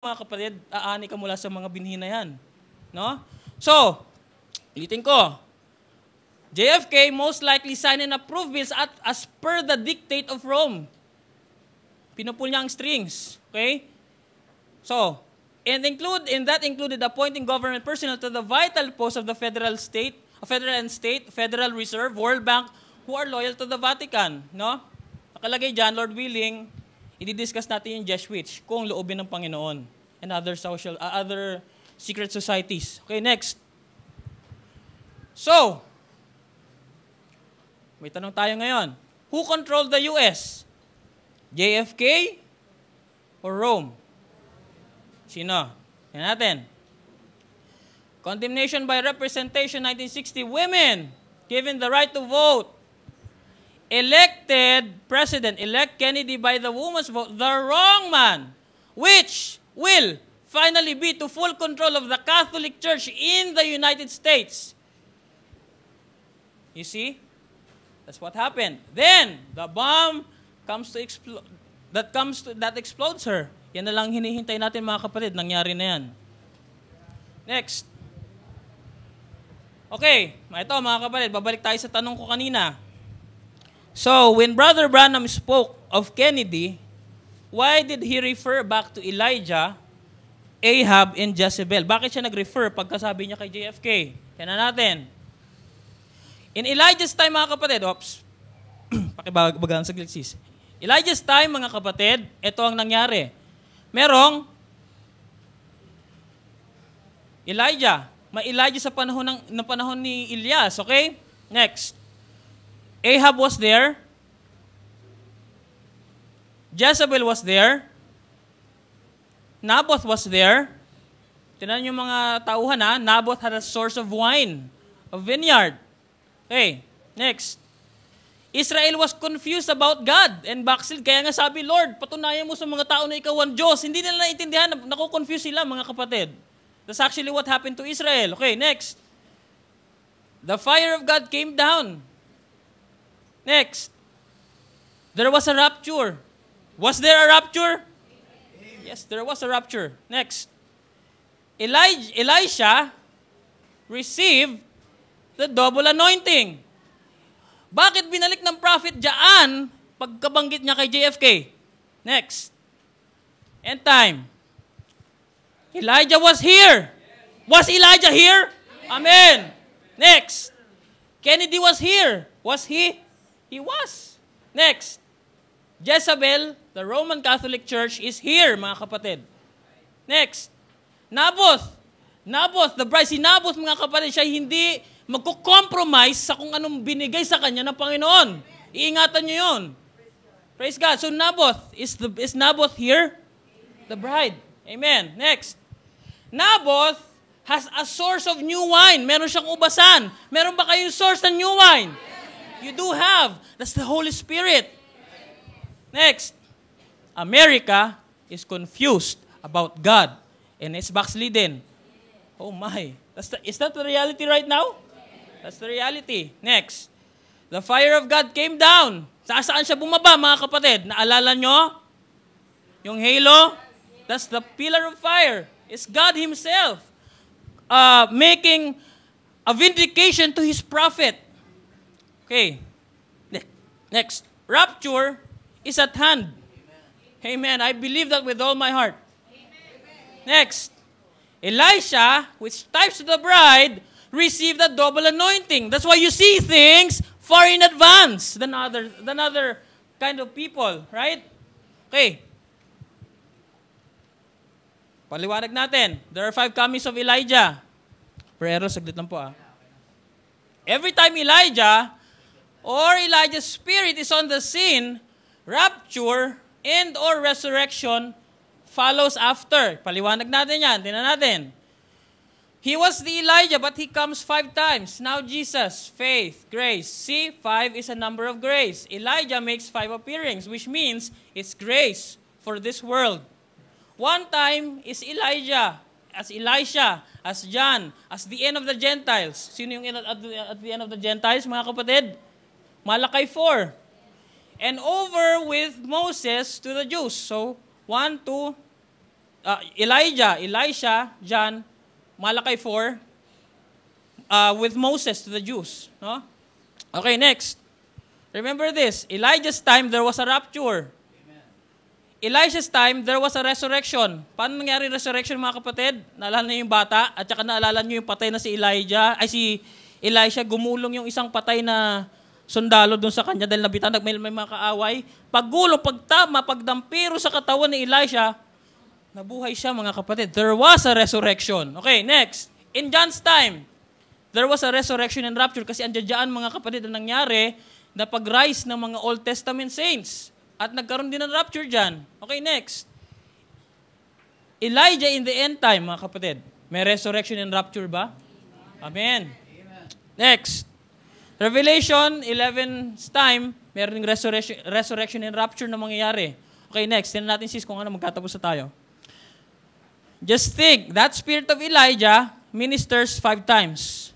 mga kapatid, aani ka mula sa mga binhi na yan. No? So, ulitin ko, JFK most likely signed and approved bills as per the dictate of Rome. Pinupul niya ang strings. Okay? So, and that included appointing government personnel to the vital posts of the federal and state, Federal Reserve, World Bank, who are loyal to the Vatican. No? Nakalagay dyan, Lord willing, i-discuss natin yung Jesuits kung loobin ng Panginoon and other secret societies. Okay, next. So, may tanong tayo ngayon. Who controlled the US? JFK or Rome? Sino? Yan natin. Condemnation by representation 1960. Women given the right to vote. Elected president, elect Kennedy by the woman's vote, the wrong man, which will finally be to full control of the Catholic Church in the United States. You see? That's what happened. Then, the bomb comes to explode. That explodes her. Yan na lang hinihintay natin mga kapatid. Nangyari na yan. Next. Okay. Ito mga kapatid, babalik tayo sa tanong ko kanina. So, when Brother Branham spoke of Kennedy, why did he refer back to Elijah, Ahab, and Jezebel? Bakit siya nag-refer pagkasabi niya kay JFK? Yan na natin. In Elijah's time, mga kapatid, pakibagaan sa gliksis. Elijah's time, mga kapatid, ito ang nangyari. Merong Elijah. May Elijah sa panahon ni Elias, okay? Next. Ahab was there. Jezebel was there. Naboth was there. Tingnan yung mga tauhan ha. Naboth had a source of wine, a vineyard. Okay, next. Israel was confused about God and backslid. Kaya nga sabi, Lord, patunayan mo sa mga tao na ikaw ang Diyos. Hindi nila naintindihan, naku-confuse sila mga kapatid. That's actually what happened to Israel. Okay, next. The fire of God came down. Next. There was a rapture. Was there a rapture? Yes, there was a rapture. Next. Elisha received the double anointing. Bakit binalik ng prophet dyan pagkabanggit niya kay JFK? Next. End time. Elijah was here. Was Elijah here? Amen. Next. Kennedy was here. Was he? He was. Next. Jezebel, the Roman Catholic Church, is here, mga kapatid. Next. Naboth, the bride. Si Naboth, mga kapatid, siya hindi magko-compromise sa kung anong binigay sa kanya ng Panginoon. Iingatan niyo yun. Praise God. So Naboth, is Naboth here? The bride. Amen. Next. Naboth has a source of new wine. Meron siyang ubasan. Meron ba kayong source ng new wine? You do have. That's the Holy Spirit. Next. America is confused about God and it's backslidden. Oh my. Is that the reality right now? That's the reality. Next. The fire of God came down. Saan siya bumaba, mga kapatid? Naalala nyo? Yung halo? That's the pillar of fire. It's God Himself making a vindication to His prophet. Okay. Next. Rapture is at hand. Amen. I believe that with all my heart. Next. Elisha, which types the bride, received a double anointing. That's why you see things far in advance than other kind of people, right? Okay. Paliwanag natin. There are 5 comings of Elijah. Pero saglit lang po Every time Elijah's spirit is on the scene, rapture and or resurrection follows after. Paliwanag natin yan. Tingnan natin. He was the Elijah, but he comes 5 times. Now Jesus, faith, grace. See, 5 is a number of grace. Elijah makes 5 appearings, which means it's grace for this world. 1 time is Elijah, as Elisha, as John, as the end of the Gentiles. Sino yung at the end of the Gentiles, mga kapatid? Malakay 4. And over with Moses to the Jews. So, 1, 2, Elisha, John, Malachi 4, with Moses to the Jews. No? Okay, next. Remember this. Elijah's time, there was a rapture. Amen. Elijah's time, there was a resurrection. Paano nangyari resurrection, mga kapatid? Naalala niyo yung bata at saka naalala niyo yung patay na si Elisha, gumulong yung isang patay na sundalo doon sa kanya dahil nabitan, may mga kaaway. Paggulong, pagtama, pagdampiro sa katawan ni Elisha, nabuhay siya, mga kapatid. There was a resurrection. Okay, next. In John's time, there was a resurrection and rapture kasi andyan mga kapatid ang nangyari na pag-rise ng mga Old Testament saints. At nagkaroon din ng rapture dyan. Okay, next. Elijah in the end time, mga kapatid. May resurrection and rapture ba? Amen. Next. Revelation 11's time, meron resurrection and rapture na mangyayari. Okay, next. Tignan natin sis kung ano magtatapos na tayo. Just think, that spirit of Elijah ministers 5 times.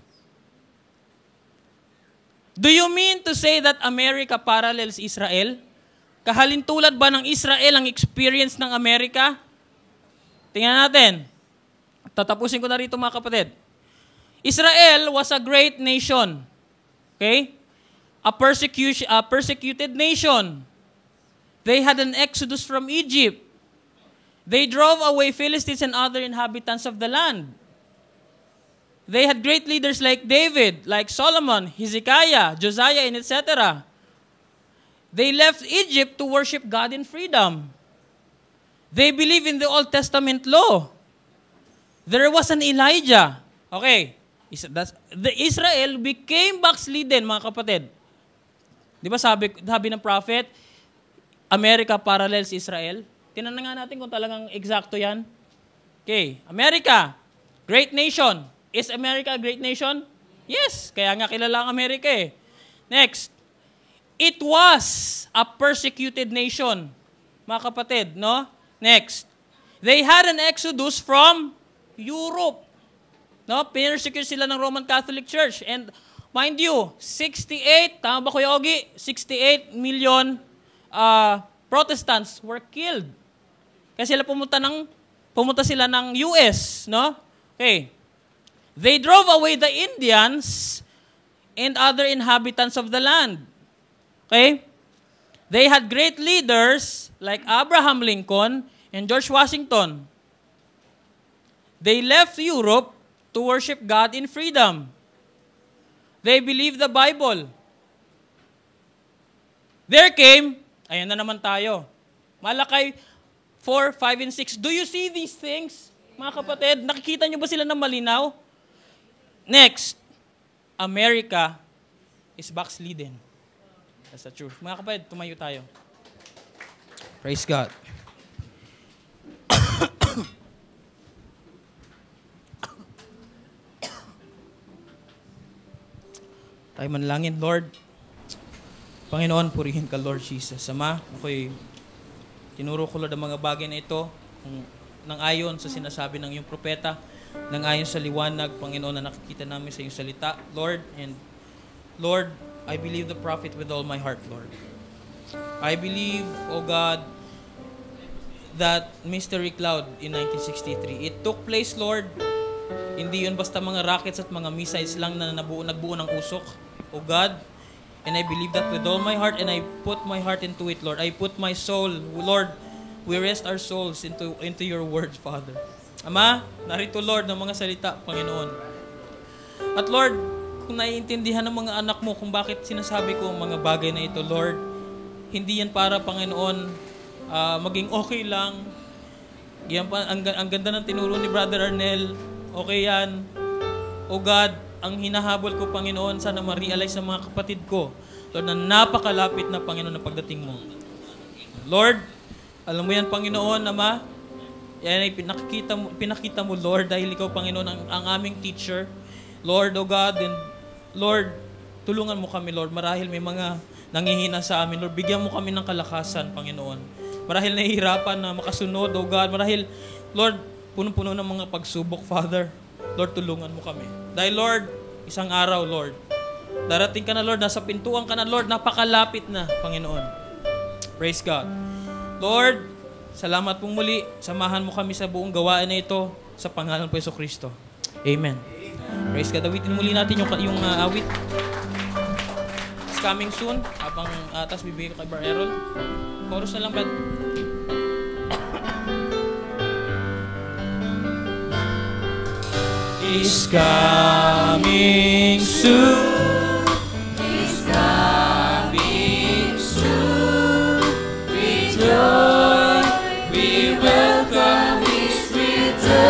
Do you mean to say that America parallels Israel? Kahalintulad ba ng Israel ang experience ng Amerika? Tingnan natin. Tatapusin ko na rito mga kapatid. Israel was a great nation. Okay? A persecuted nation. They had an exodus from Egypt. They drove away Philistines and other inhabitants of the land. They had great leaders like David, like Solomon, Hezekiah, Josiah, and etc. They left Egypt to worship God in freedom. They believe in the Old Testament law. There was an Elijah. Okay. The Israel became backslidden, mga kapatid. Di ba sabi ng prophet, America parallels Israel? Tinanong nga natin kung talagang eksakto yan. Okay. America, great nation. Is America a great nation? Yes. Kaya nga kilala ang Amerika eh. Next. It was a persecuted nation. Mga kapatid, no? Next. They had an exodus from Europe. No? Pinersecute sila ng Roman Catholic Church. And mind you, 68, tama ba Kuya Ogie? 68 million Protestants were killed. Kasi sila pumunta sila ng US, no? Okay. They drove away the Indians and other inhabitants of the land. Okay? They had great leaders like Abraham Lincoln and George Washington. They left Europe to worship God in freedom. They believed the Bible. There came, ayan na naman tayo, Malachi 4, 5, and 6. Do you see these things, mga kapatid? Nakikita nyo ba sila ng malinaw? Next, America is backslidden. That's the truth. Mga kapatid, tumayo tayo. Praise God. Tayo manalangin, Lord. Panginoon, purihin ka, Lord Jesus. Ama, ako'y tinuro ko, Lord, ang mga bagay na ito nang ayon sa sinasabi ng iyong propeta, nang ayon sa liwanag, Panginoon, na nakikita namin sa iyong salita, Lord. And Lord, I believe the prophet with all my heart, Lord. I believe, O God, that mystery cloud in 1963, it took place, Lord. Hindi yun basta mga rockets at mga missiles lang na nagbuo ng usok, O God. And I believe that with all my heart, and I put my heart into it, Lord. I put my soul, Lord, we rest our souls into your word, Father. Ama, narito, Lord, ng mga salita, Panginoon. At Lord, kung naiintindihan ng mga anak mo kung bakit sinasabi ko ang mga bagay na ito, Lord, hindi yan para, Panginoon, maging okay lang. Yan pa, ang ganda ng tinuro ni Brother Arnel, okay yan. O God, ang hinahabol ko, Panginoon, sana ma-realize sa mga kapatid ko, Lord, na napakalapit na, Panginoon, na pagdating mo. Lord, alam mo yan, Panginoon, Ama, yan ay pinakita mo, Lord, dahil ikaw, Panginoon, ang aming teacher. Lord, O God, and Lord, tulungan mo kami, Lord. Marahil may mga nangihina sa amin, Lord, bigyan mo kami ng kalakasan, Panginoon. Marahil nahihirapan na makasunod, O God. Marahil, Lord, puno-puno ng mga pagsubok, Father. Lord, tulungan mo kami. Dahil, Lord, isang araw, Lord, darating ka na, Lord, nasa pintuan ka na, Lord, napakalapit na, Panginoon. Praise God. Lord, Salamat pong muli. Samahan mo kami sa buong gawain na ito sa pangalan po Jesucristo. Amen. Praise God. Awitin muli natin yung awit. It's coming soon. Habang tas bibigay ko kay Bar Errol. Chorus na lang, Brad. Is coming soon. Is coming soon. With joy we welcome His returning.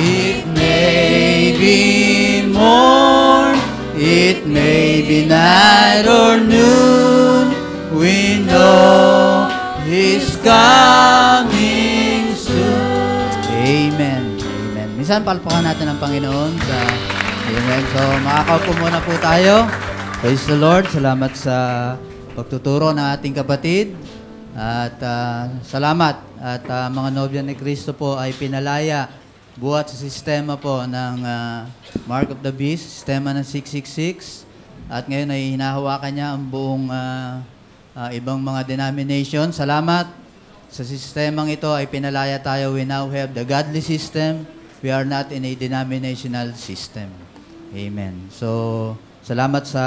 It may be morn, it may be night or noon, we know He's coming soon. Amen. Amen. Minsan palpakan natin ang Panginoon sa Amen. So, makakaupo muna po tayo. Praise the Lord. Salamat sa pagtuturo ng ating kapatid. At salamat. At mga nobya ni Cristo po ay pinalaya buhat sa sistema po ng Mark of the Beast, sistema ng 666. At ngayon ay hinahawakan niya ang buong ibang mga denomination. Salamat. Sa sistemang ito ay pinalaya tayo. We now have the godly system. We are not in a denominational system. Amen. So, salamat sa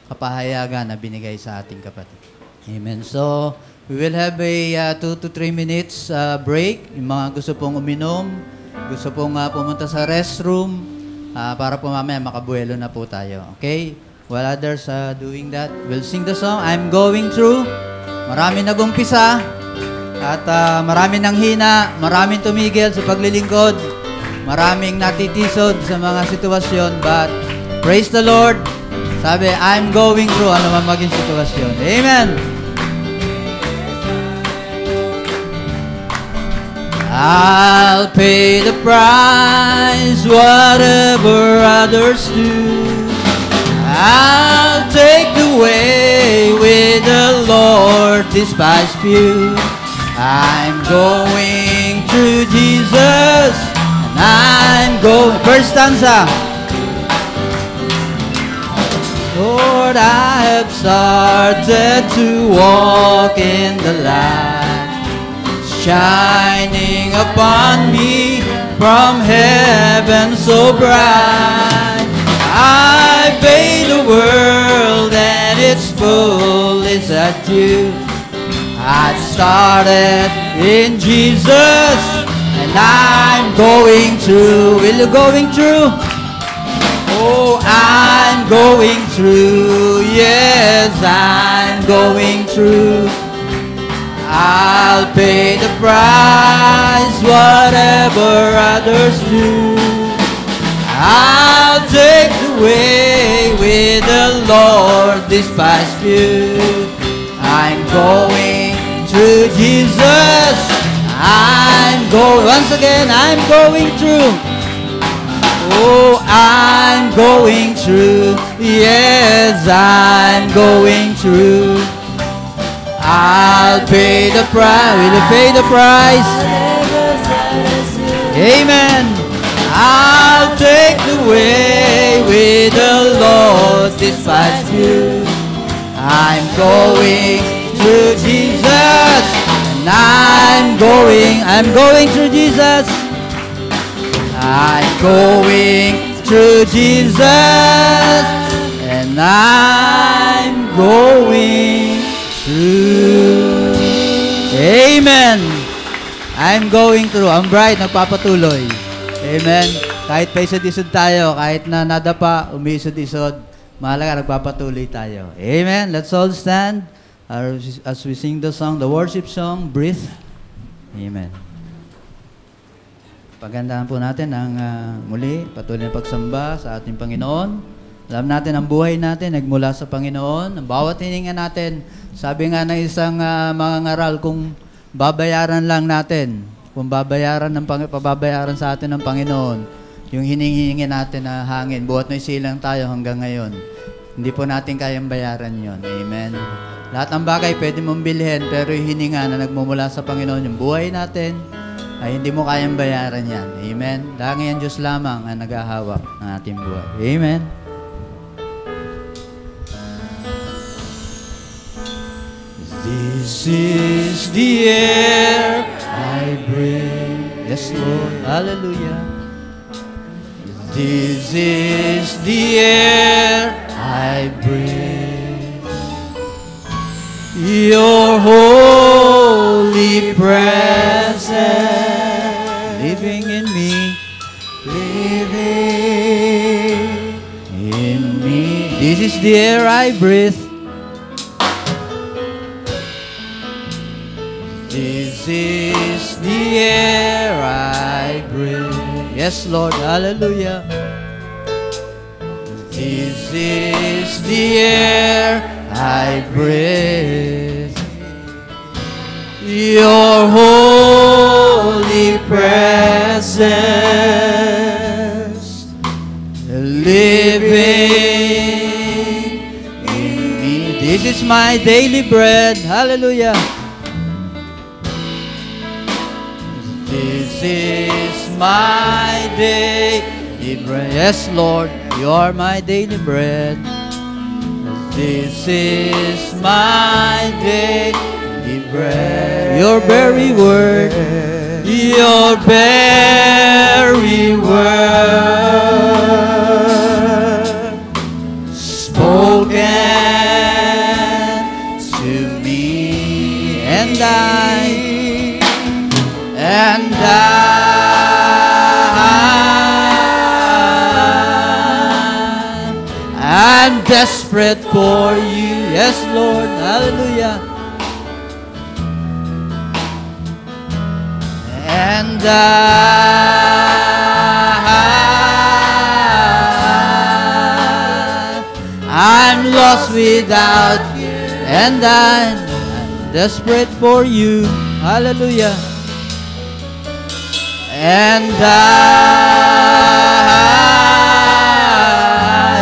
kapahayagan na binigay sa ating kapatid. Amen. So, we will have a 2 to 3 minutes break. Yung mga gusto pong uminom, gusto pong pumunta sa restroom, para po mamaya makabuelo na po tayo. Okay? While others doing that, we'll sing the song, I'm Going Through. Marami nag-umpisa at marami nang hina, maraming tumigil sa paglilingkod, maraming natitisod sa mga sitwasyon, but praise the Lord. Sabi, I'm going through ano man maging sitwasyon. Amen. I'll pay the price, whatever others do. I'll take the way with the Lord, despised few. I'm going through Jesus, and I'm going. First stanza. Lord, I have started to walk in the light, shining upon me from heaven so bright. I pay the world and its fullness adieu. I started in Jesus, and I'm going through. Will you going through? Oh, I'm going through. Yes, I'm going through. I'll pay the price, whatever others do. I'll take the way with the Lord, despised few. I'm going through Jesus. I'm going, once again, I'm going through. Oh, I'm going through. Yes, I'm going through. I'll pay the price. Will you pay the price? Amen. I'll take the way with the Lord, despised few. I'm going through Jesus, and I'm going through Jesus. I'm going through Jesus, and I'm going through. Amen. I'm going through. Ang bright, nagpapatuloy. Amen. Kahit pa isod-isod tayo, kahit na nadapa, umisod-isod, mahalaga, nagpapatuloy tayo. Amen. Let's all stand as we sing the song, the worship song, Breathe. Amen. Pagandahan po natin ang muli, patuloy na pagsamba sa ating Panginoon. Alam natin, ang buhay natin nagmula sa Panginoon. Ang bawat hininga natin, sabi nga ng isang mga ngaral, kung babayaran lang natin, kung pababayaran sa atin ng Panginoon, yung hiningi natin na hangin, buhat na silang tayo hanggang ngayon, hindi po natin kayang bayaran yon. Amen. Lahat ng bagay pwede mong bilhin, pero yung hininga na nagmumula sa Panginoon, yung buhay natin, ay hindi mo kayang bayaran yan. Amen. Dahil yan Diyos lamang ang naghahawak ng ating buhay. Amen. This This is the air I breathe. Yes, Lord. Hallelujah. This is the air I breathe. Your holy presence living in me, living in me. This is the air I breathe. This is the air I breathe. Yes, Lord. Hallelujah. This is the air I breathe. Your holy presence living in me. This is my daily bread. Hallelujah. This is my daily bread. Yes, Lord, you are my daily bread. This is my daily bread. Your very word, your very word, spoken to me, and I'm desperate for you. Yes, Lord. Hallelujah. And I'm lost without you. And I'm desperate for you. Hallelujah. And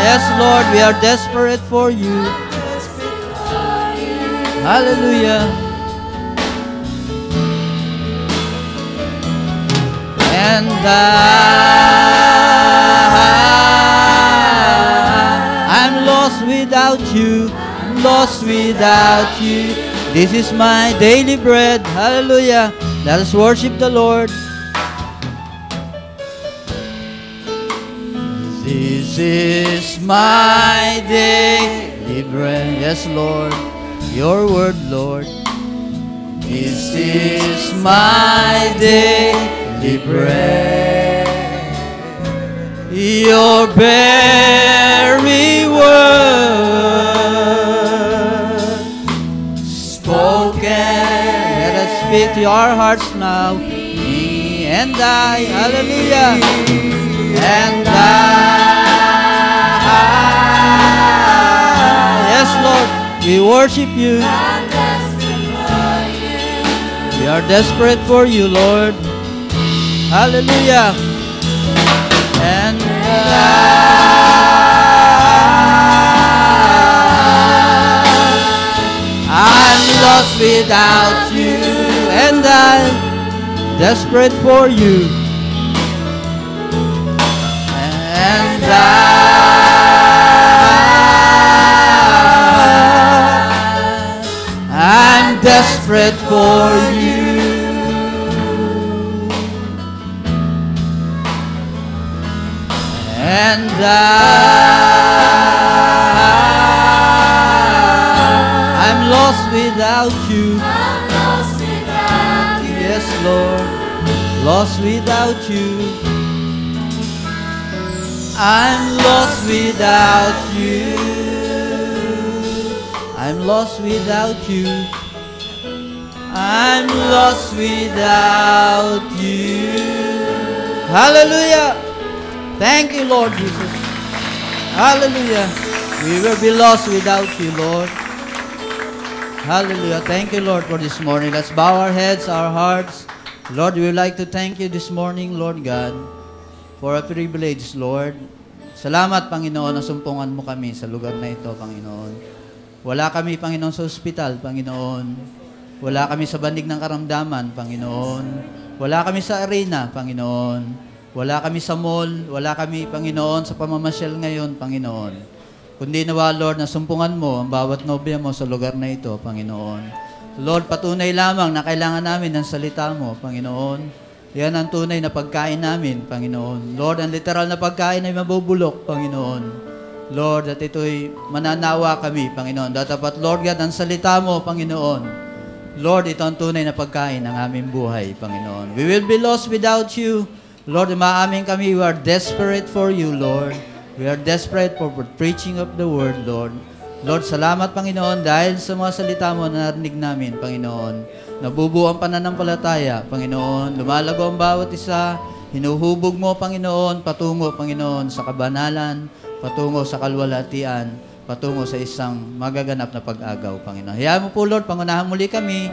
yes, Lord, we are desperate for you. Hallelujah. And I'm lost without you. I'm lost without you. This is my daily bread. Hallelujah. Let us worship the Lord. This is my daily bread. Yes, Lord. Your word, Lord. This is my daily bread. Your very word spoken. Let us speak to our hearts now. Me and I. Hallelujah. And yes, Lord, we worship you. We are desperate for you, Lord. Hallelujah. And I'm lost without you, and I'm desperate for you. And I'm desperate for you. And I'm lost without you. Yes, Lord, lost without you. I'm lost without you. I'm lost without you. I'm lost without you. Hallelujah. Thank you, Lord Jesus. Hallelujah. We will be lost without you, Lord. Hallelujah. Thank you, Lord, for this morning. Let's bow our heads, our hearts. Lord, we would like to thank you this morning, Lord God, for a privilege, Lord. Salamat, Panginoon, na sumpungan mo kami sa lugar na ito, Panginoon. Wala kami, Panginoon, sa ospital, Panginoon. Wala kami sa bandig ng karamdaman, Panginoon. Wala kami sa arena, Panginoon. Wala kami sa mall. Wala kami, Panginoon, sa pamamasyal ngayon, Panginoon. Kundi nawa, Lord, na sumpungan mo ang bawat nobya mo sa lugar na ito, Panginoon. Lord, patunay lamang na kailangan namin ng salita mo, Panginoon. Yan ang tunay na pagkain namin, Panginoon. Lord, ang literal na pagkain ay mabubulok, Panginoon. Lord, at ito'y mananawa kami, Panginoon. Dapat, Lord God, ang salita mo, Panginoon. Lord, ito ang tunay na pagkain ng aming buhay, Panginoon. We will be lost without you. Lord, maamin kami, we are desperate for you, Lord. We are desperate for preaching of the word, Lord. Lord, salamat, Panginoon, dahil sa mga salita mo na narinig namin, Panginoon. Nabubuo ang pananampalataya, Panginoon. Lumalago ang bawat isa. Hinuhubog mo, Panginoon, patungo, Panginoon, sa kabanalan, patungo sa kalwalhatian, patungo sa isang magaganap na pag-agaw, Panginoon. Hayaan mo po, Lord, pangunahan muli kami,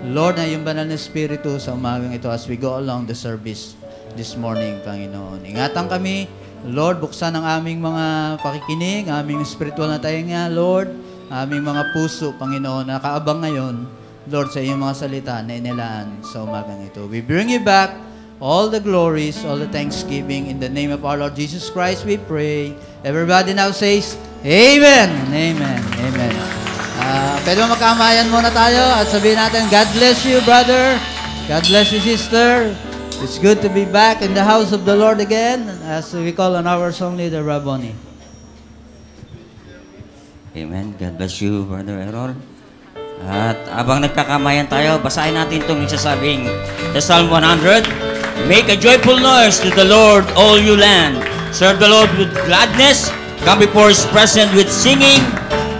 Lord, na yung banal na Espiritu sa umagang ito as we go along the service this morning, Panginoon. Ingatan kami, Lord, buksan ang aming mga pakikinig, aming spiritual na tainga, Lord, aming mga puso, Panginoon, nakaabang ngayon, Lord, sa iyong mga salita na inilaan sa umagang ito. We bring you back all the glories, all the thanksgiving. In the name of our Lord Jesus Christ, we pray. Everybody now says, Amen! Amen! Amen. Pwede mo magkamayan muna tayo at sabihin natin, God bless you, brother. God bless you, sister. It's good to be back in the house of the Lord again, as we call on our song leader, Rabboni. Amen. God bless you, Brother Errol. At abang nagkakamayan tayo, basahin natin itong nagsasabing sa Psalm 100, Make a joyful noise to the Lord, all you land. Serve the Lord with gladness. Come before His presence with singing.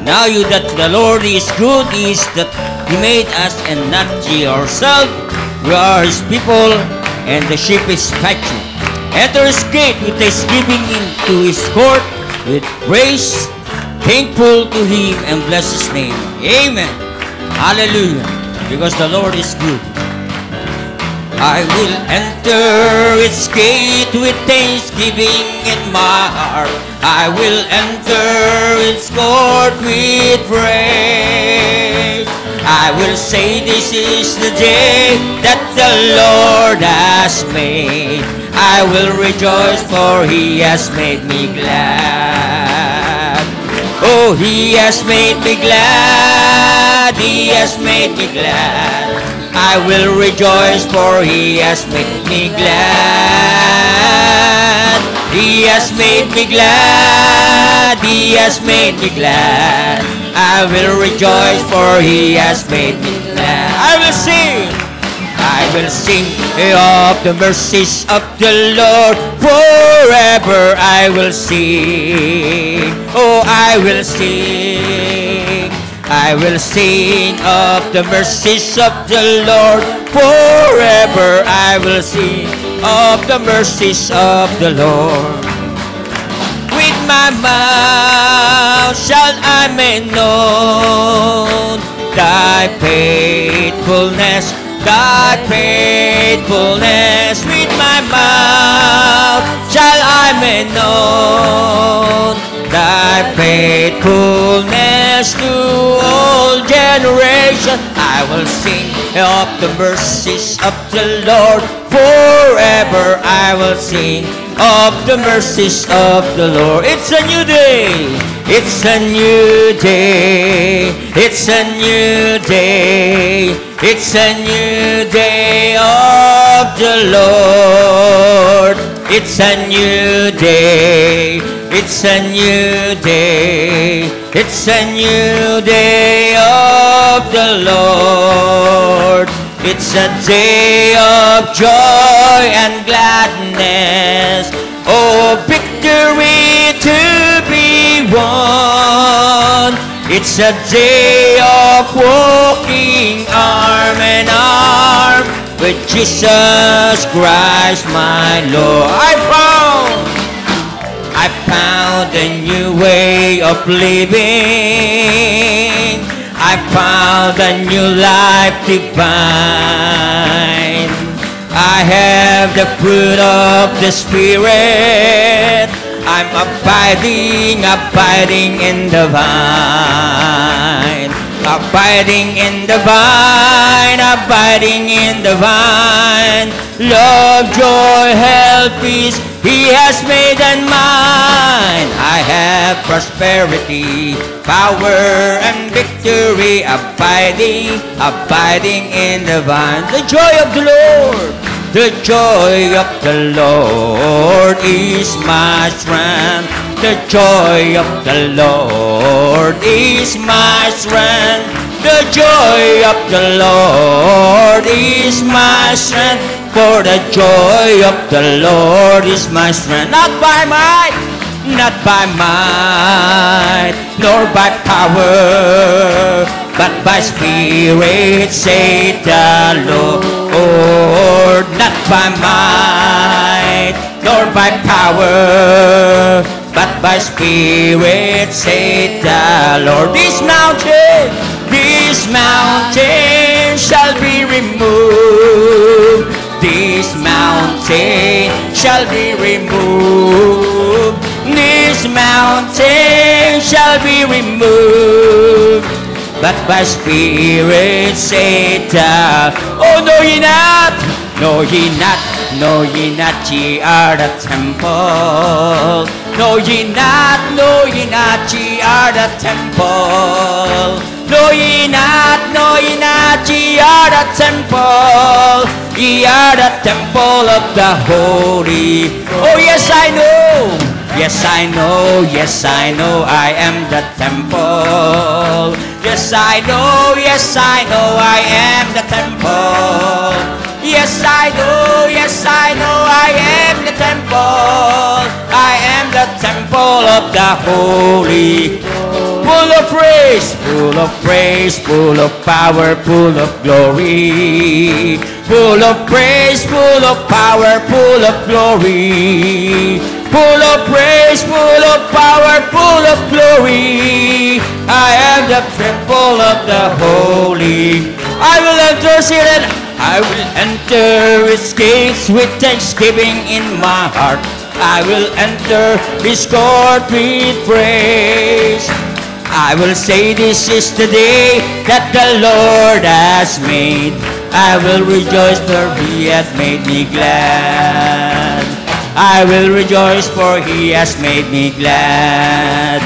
Now you that the Lord is good, is that He made us and not ye ourselves. We are His people, and the sheep is pasture. Enter His gate with thanksgiving, into His court with praise. Thankful to Him and bless His name. Amen. Hallelujah. Because the Lord is good. I will enter its gate with thanksgiving in my heart. I will enter its court with praise. I will say this is the day that the Lord has made. I will rejoice, for He has made me glad. Oh, He has made me glad. He has made me glad. I will rejoice, for He has made me glad. He has made me glad. He has made me glad. I will rejoice, for He has made me glad. I will sing. I will sing of the mercies of the Lord. Forever I will sing. Oh, I will sing. I will sing of the mercies of the Lord. Forever I will sing of the mercies of the Lord. With my mouth shall I make known Thy faithfulness. Thy faithfulness. With my mouth shall I make known Thy faithfulness to all generations. I will sing of the mercies of the Lord. Forever I will sing of the mercies of the Lord. It's a new day. It's a new day. It's a new day. It's a new day of the Lord. It's a new day. It's a new day. It's a new day of the Lord. It's a day of joy and gladness. Oh, victory to be won. It's a day of walking arm in arm with Jesus Christ my Lord. I found a new way of living. I found a new life divine. I have the fruit of the Spirit. I'm abiding in the vine. Abiding in the vine, abiding in the vine. Love, joy, health, peace, He has made and mine. I have prosperity, power and victory, abiding in the vine. The joy of the Lord, the joy of the Lord is my strength. The joy of the Lord is my strength. The joy of the Lord is my strength. For the joy of the Lord is my strength. Not by might, not by might, nor by power, but by Spirit, saith the Lord. Not by might, nor by power, but by Spirit, saith the Lord. This mountain shall be removed. This mountain shall be removed. This mountain shall be removed. But by Spirit, saith the, oh, know ye not, know ye not, know ye not, ye are the temple. Know ye not, ye are the temple. Know ye not, ye are the temple. Ye are the temple of the Holy. Oh, yes, I know. Yes, I know. Yes, I know. I am the temple. Yes, I know. Yes, I know. I am the temple. Yes, I know. Yes, I know. I am the temple. I am the temple of the Holy. Full of praise, full of praise, full of power, full of glory. Full of praise, full of power, full of glory. Full of praise, full of power, full of glory. I am the temple of the Holy. I will enter it. I will enter its gates with thanksgiving in my heart. I will enter his court with praise. I will say, this is the day that the Lord has made. I will rejoice, for he has made me glad. I will rejoice, for he has made me glad.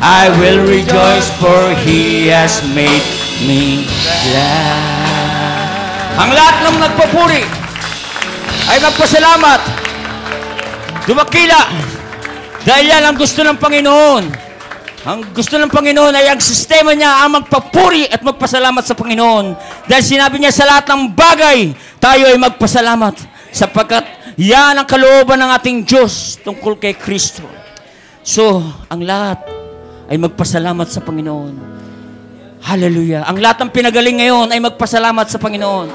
I will rejoice, for he has made me glad. Ang lahat ng nagpupuri ay magpasalamat, dumakila, dahil yan ang gusto ng Panginoon. Ang gusto ng Panginoon ay ang sistema niya ang magpapuri at magpasalamat sa Panginoon. Dahil sinabi niya sa lahat ng bagay, tayo ay magpasalamat. Sapagkat yan ang kalooban ng ating Diyos tungkol kay Kristo. So, ang lahat ay magpasalamat sa Panginoon. Hallelujah. Ang lahat ng pinagaling ngayon ay magpasalamat sa Panginoon.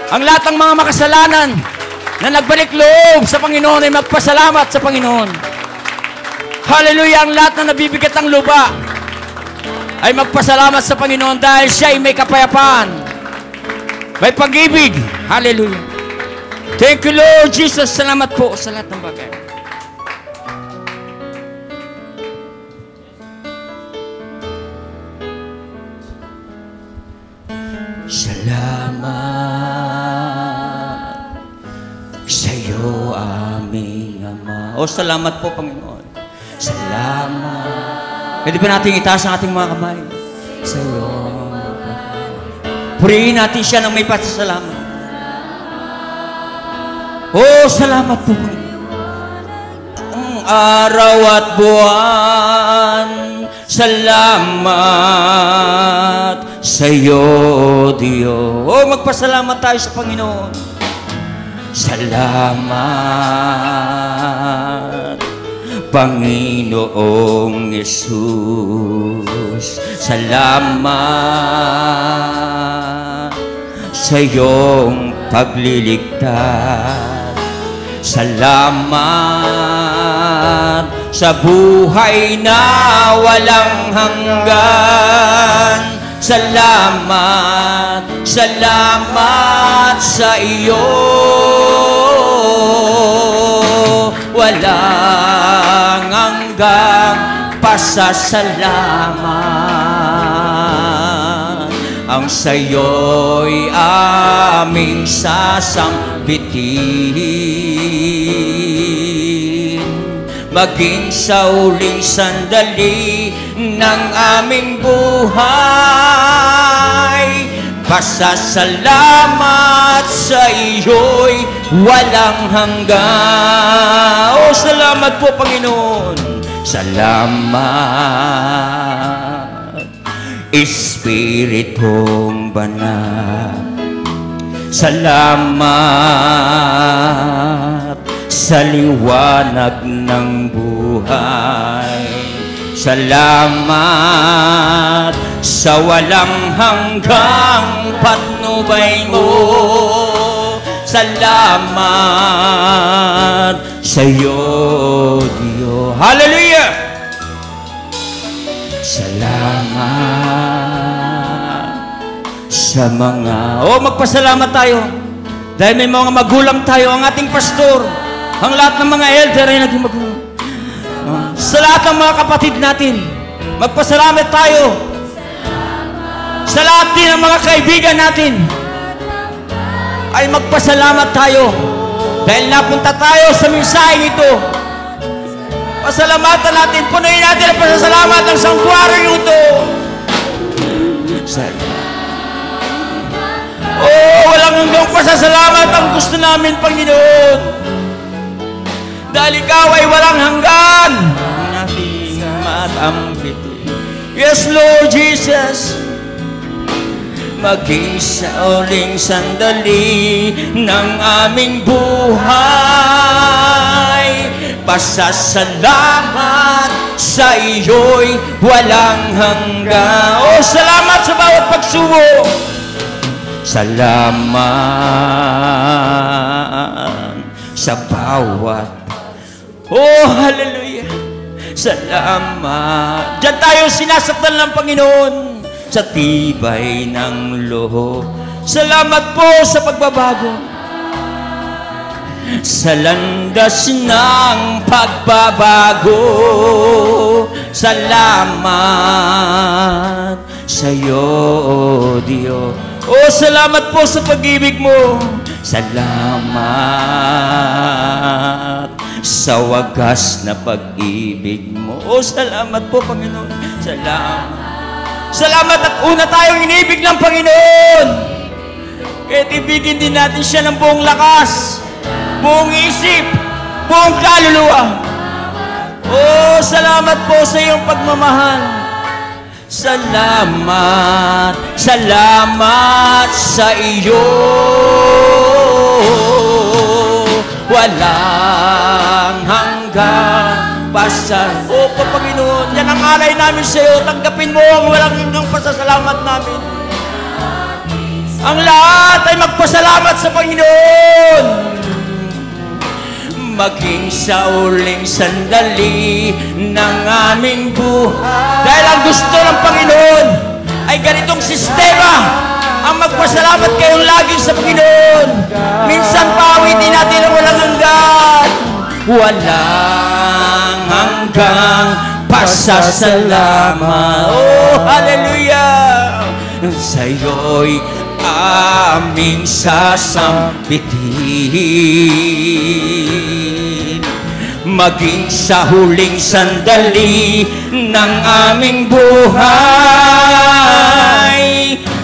Ang lahat ng mga makasalanan na nagbalik loob sa Panginoon ay magpasalamat sa Panginoon. Hallelujah! Ang lahat na nabibigat ang lupa ay magpasalamat sa Panginoon dahil siya ay may kapayapaan, may pag-ibig. Hallelujah! Thank you, Lord Jesus. Salamat po sa lahat ng bagay. Salamat sa iyo, aming Ama. O, salamat po, Panginoon. Salamat. Pwede ba natin itaas ang ating mga kamay? Sa iyo. Purihin natin siya ng may pasasalamat. Oh, salamat po. Ang araw at buwan, salamat sa iyo, Diyos. Oh, magpasalamat tayo sa Panginoon. Salamat, Panginoong Yesus. Salamat sa iyong pagliligtas. Salamat sa buhay na walang hanggan. Salamat, salamat sa iyo. Walang hanggang pasasalamat. ang sa'yo'y aming sasambitin. Maging sa uling sandali ng aming buhay, pasasalamat sa iyo'y walang hanggan. Oh, salamat po, Panginoon. Salamat, Espiritong Banal. Salamat sa liwanag ng buhay. Salamat sa walang hanggang patnubay mo. Salamat sa iyo, Diyos. Hallelujah! Salamat sa mga... magpasalamat tayo. Dahil may mga magulang tayo, ang ating pastor, ang lahat ng mga elder ay naging magulang. Sa lahat ng mga kapatid natin, magpasalamat tayo. Sa lahat din ng mga kaibigan natin, ay magpasalamat tayo. Dahil napunta tayo sa mensaheng ito. Pasalamatan natin, punuin natin ang pasasalamat ng sanctuary ito. Walang hanggang pasasalamat ang gusto namin, Panginoon. Dahil ikaw ay walang hanggan. Nating matampitin. Yes, Lord Jesus. Maging sa uling sandali ng aming buhay, pasasalamat sa iyo'y walang hanggan. Salamat sa bawat pagsubok. Salamat sa bawat hallelujah. Salamat. Diyan tayo sinasaktan ng Panginoon sa tibay ng loob. Salamat po sa pagbabago, sa landas ng pagbabago. Salamat sa iyo, O Diyos. Salamat po sa pag-ibig mo. Salamat sa wagas na pag-ibig mo. Salamat po, Panginoon. Salamat at una tayong inibig ng Panginoon. Kahit ibigin din natin siya ng buong lakas, buong isip, buong kaluluwa. Salamat po sa iyong pagmamahal. Salamat, salamat sa iyo. Walang hanggang Panginoon, yan ang alay namin sa iyo. Tanggapin mo ang walang hanggang pasasalamat namin. Ang lahat ay magpasalamat sa Panginoon. Maging sa uling sandali ng aming buhay. Dahil ang gusto ng Panginoon ay ganitong sistema, ang magpasalamat kayong lagi sa Panginoon. Minsan pawitin natin ang walang hanggan. Walang hanggang pasasalamat. Hallelujah! Sa'yo'y aming sasambitin. Maging sa huling sandali ng aming buhay,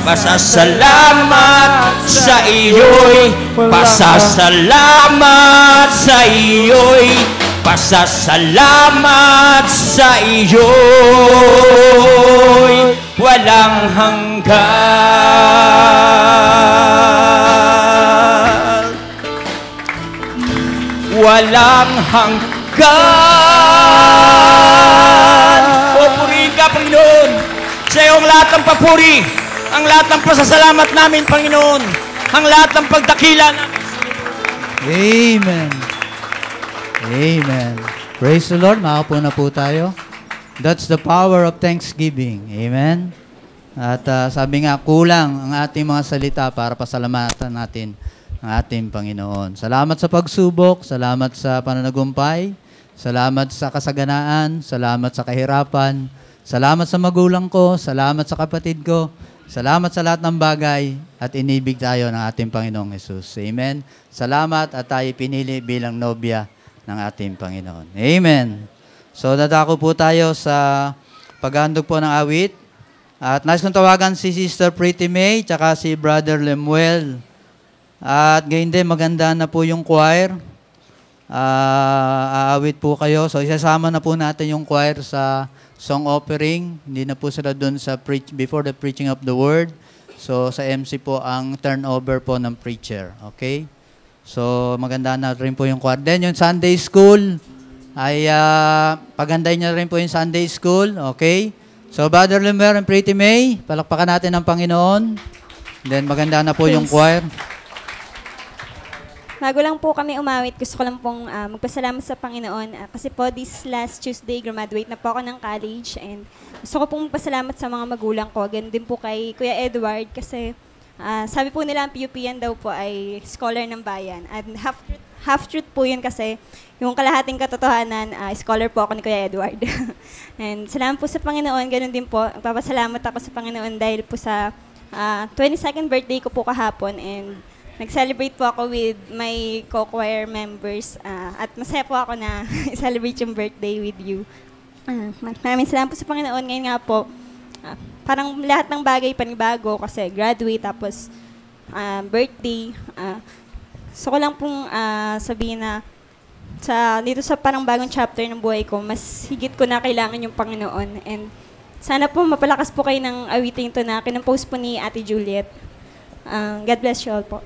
pasasalamat sa iyo'y, pasasalamat sa iyo'y, pasasalamat sa iyo'y walang hanggan. Walang hanggan. Purihin ka, Panginoon. Sa iyo ang lahat ng papuri, ang lahat ng pasasalamat namin, Panginoon, ang lahat ng pagdakila namin. Amen. Amen. Praise the Lord. Makaupo na po tayo. That's the power of thanksgiving. Amen. At sabi nga, kulang ang ating mga salita para pasalamatan natin ang ating Panginoon. Salamat sa pagsubok, salamat sa pananagumpay, salamat sa kasaganaan, salamat sa kahirapan, salamat sa magulang ko, salamat sa kapatid ko, Salamat sa lahat ng bagay at inibig tayo ng ating Panginoong Hesus. Amen. Salamat at tayo pinili bilang nobya ng ating Panginoon. Amen. So, dadako po tayo sa paghandog po ng awit. At nais kong tawagan si Sister Pretty May tsaka si Brother Lemuel. At gayon din, maganda na po yung choir. Aawit po kayo. So, isasama na po natin yung choir sa song offering. Hindi na po sila dun sa before the preaching of the word. So, sa MC po ang turnover po ng preacher. Okay? So, maganda na rin po yung choir. Then, yung Sunday school, ay paghanday niya rin po yung Sunday school. Okay? So, Brother Lemuel and Pretty May, palakpakan natin ang Panginoon. Then, maganda na po yung choir. Bago lang po kami umawit, gusto ko lang pong magpasalamat sa Panginoon. Kasi po, this last Tuesday, graduate na po ako ng college. And gusto ko pong magpasalamat sa mga magulang ko. Ganun din po kay Kuya Edward. Kasi sabi po nila, ang PUP-yan daw po ay scholar ng bayan. And half-truth po yun kasi yung kalahating katotohanan, scholar po ako ni Kuya Edward. And salamat po sa Panginoon. Ganun din po, magpapasalamat ako sa Panginoon dahil po sa 22nd birthday ko po kahapon. And nag-celebrate po ako with my co-choir members at masaya po ako na celebrate yung birthday with you. Maraming salamat po sa Panginoon. Ngayon nga po, parang lahat ng bagay panibago kasi graduate tapos birthday. So ko lang pong sabihin na dito sa parang bagong chapter ng buhay ko, mas higit ko na kailangan yung Panginoon. And sana po mapalakas po kayo ng awiting to na kinompose po ni Ate Juliet. God bless you all po.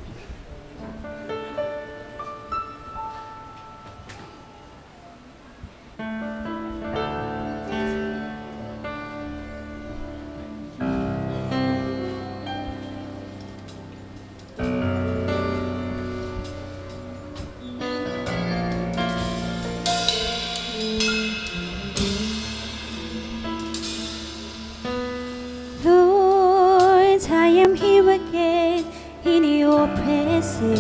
Lord, I am here again in your presence,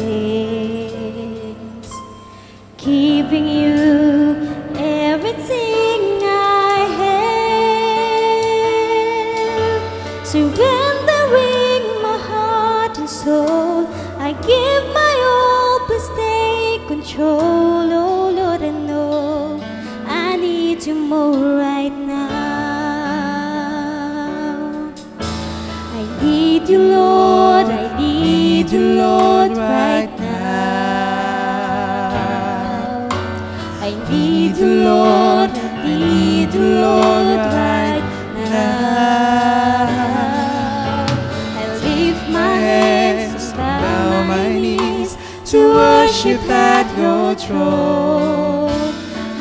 giving you everything I have, surrendering my heart and soul. I give my all, please take control. Oh Lord, I know I need you more right now. I need you, Lord, I need you, Lord, right now. I need you, Lord, I need you, Lord, right now. I lift my hands, bow my knees to worship at your throne.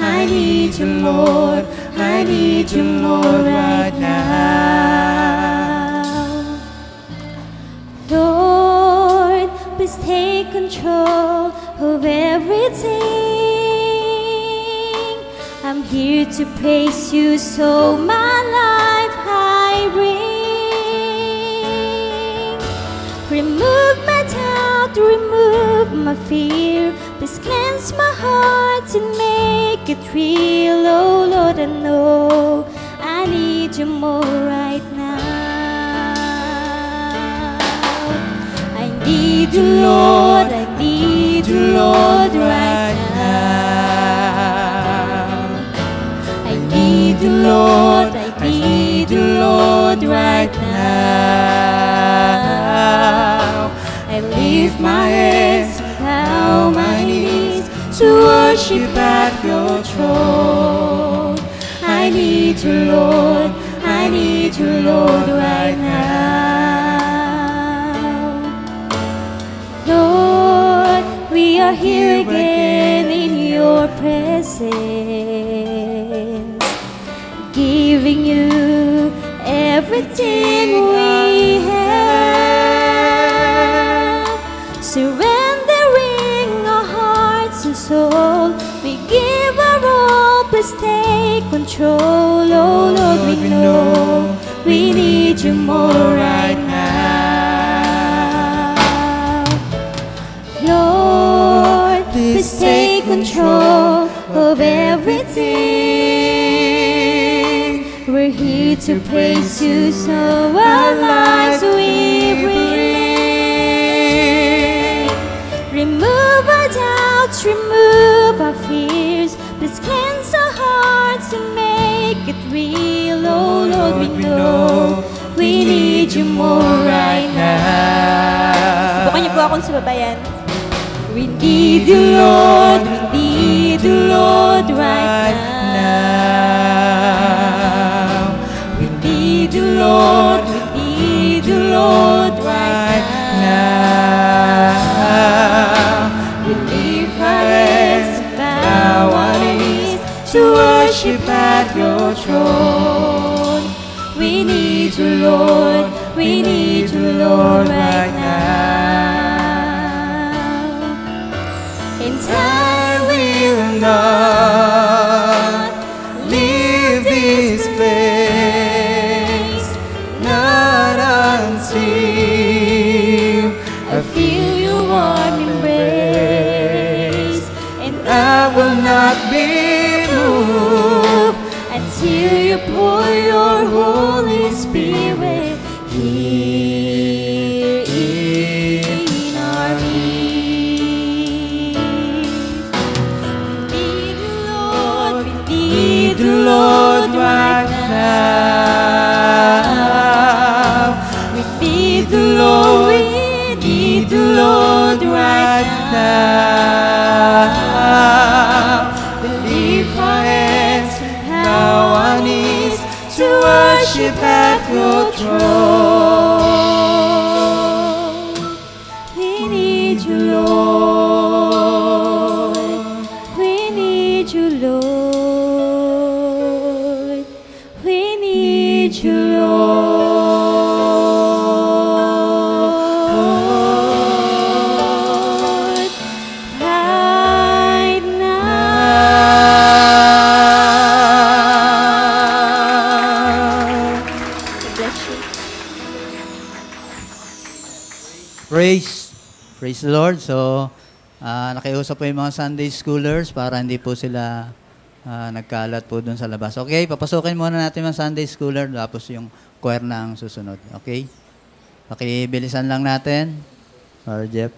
I need you, Lord, I need you, Lord, right now. Lord, please take control of everything. I'm here to praise you, so my life I bring. Remove my doubt, remove my fear. Please cleanse my heart and make it real. Oh Lord, I know I need you more right now. I need you, Lord, I need you, Lord, right now. I need you, Lord, I need you, Lord, right now. I lift my hands, bow my knees to worship at your throne. I need you, Lord, I need you, Lord, right now. Lord, we are here again in your presence, giving you everything we have, surrendering our hearts and soul. We give our all, please take control. Oh Lord, we know we need you more right now. Lord, please take control of everything. We're here to praise you, so our lives we bring. Remove our doubts, remove our fears. Please cleanse our hearts and make it real. Oh Lord, we know we need you more right now. Bukan niyo po akong subabayan. We need you, Lord. We need you, Lord, right now. We need you, Lord. We need you, Lord, right now. We lift our hands and bow our knees to worship at your throne. We need you, Lord. We need you, Lord, right now. And I will not leave this place, not until I feel your warm embrace. And I will not be moved until you pour your Holy Spirit here in our midst. We need you, Lord. We need you, Lord, right now. We need you, Lord. We need you, Lord, right now. We lift our hands and bow our knees to worship at your throne. We need you, Lord. We need you, Lord. We need you, Lord, right now. Bless you. Praise the Lord. So, nakiusap po yung mga Sunday schoolers para hindi po sila nagkalat po dun sa labas. Okay, papasukin muna natin mga Sunday schooler tapos yung choir na ang susunod. Okay? Pakibilisan lang natin. Or Jeff.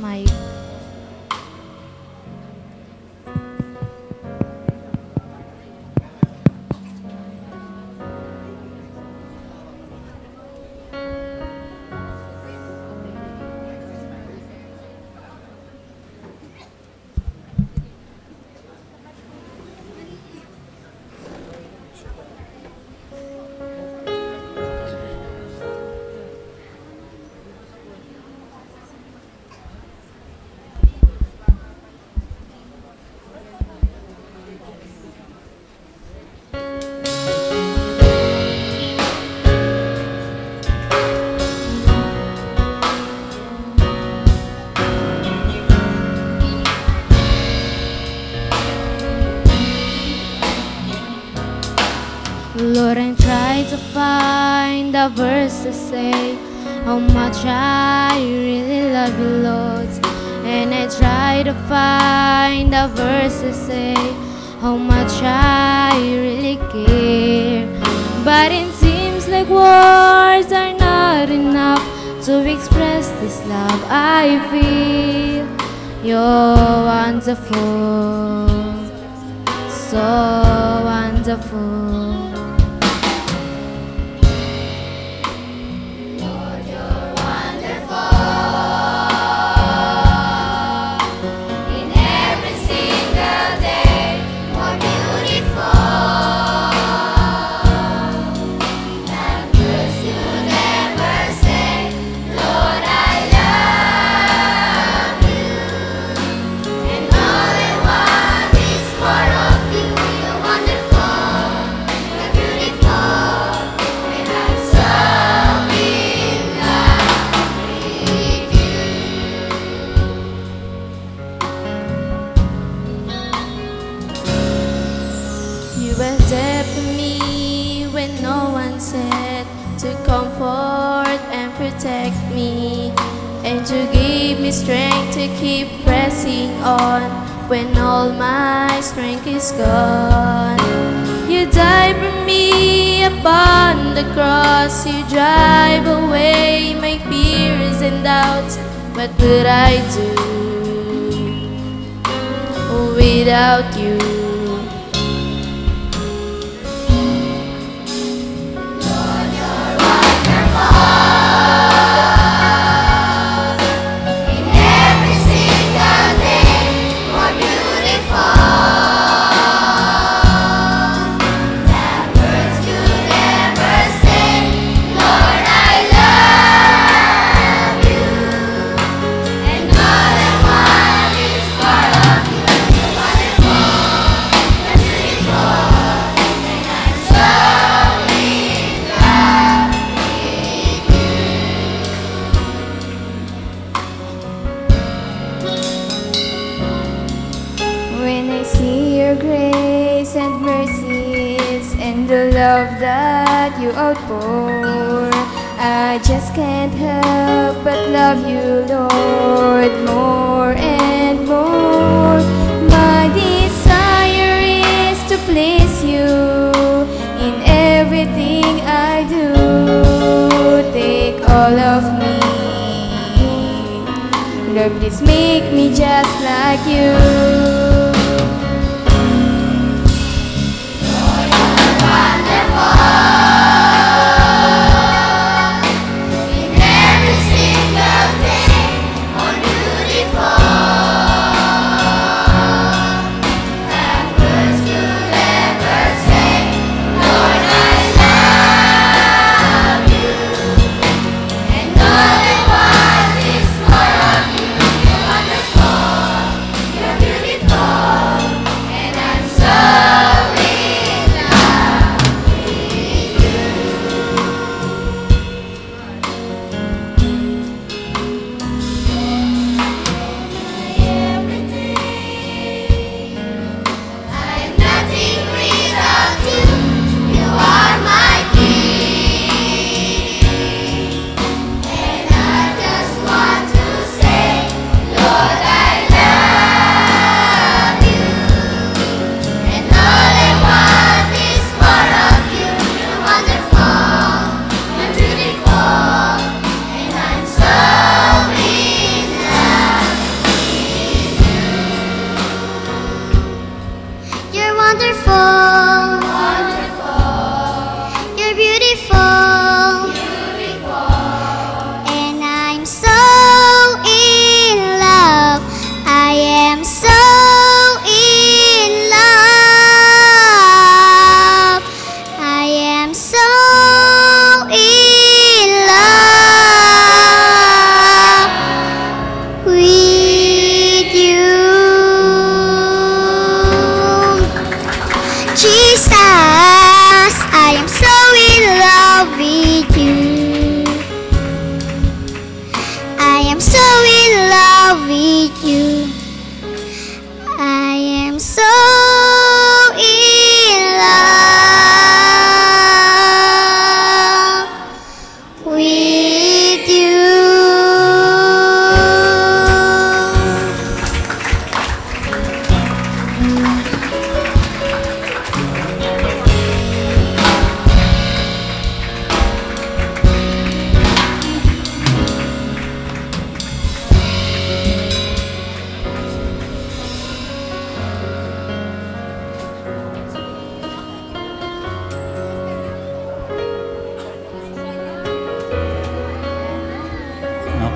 mic. Lord, I try to find a verse to say how much I really love you, Lord. And I try to find a verse to say how much I really care. But it seems like words are not enough to express this love I feel. You're wonderful, so wonderful. You were there for me when no one said, to comfort and protect me. And you gave me strength to keep pressing on when all my strength is gone. You died for me upon the cross. You drive away my fears and doubts. What would I do without you? When I see your grace and mercies and the love that you outpour, I just can't help but love you, Lord, more and more. My desire is to please you in everything I do. Take all of me, Lord, please make me just like you. You're beautiful.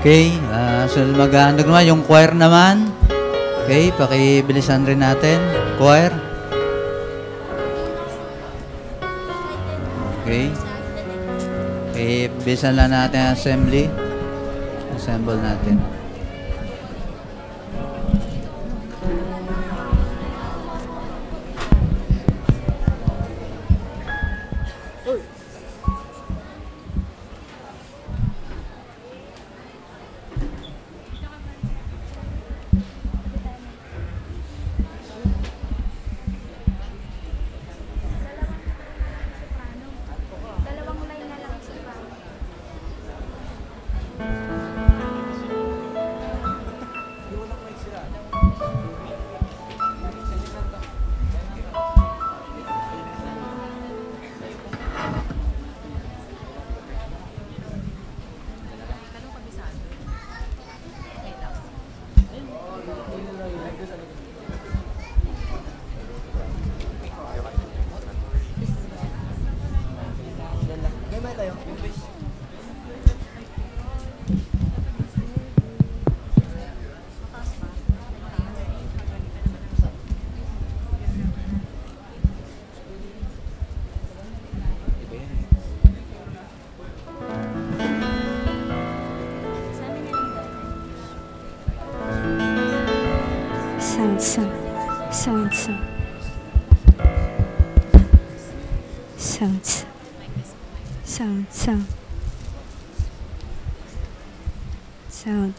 Okay, sunod maghahandog naman. Yung choir naman. Okay, pakibilisan rin natin. Choir. Okay. Okay, bilisan lang natin ang assembly. Assemble natin.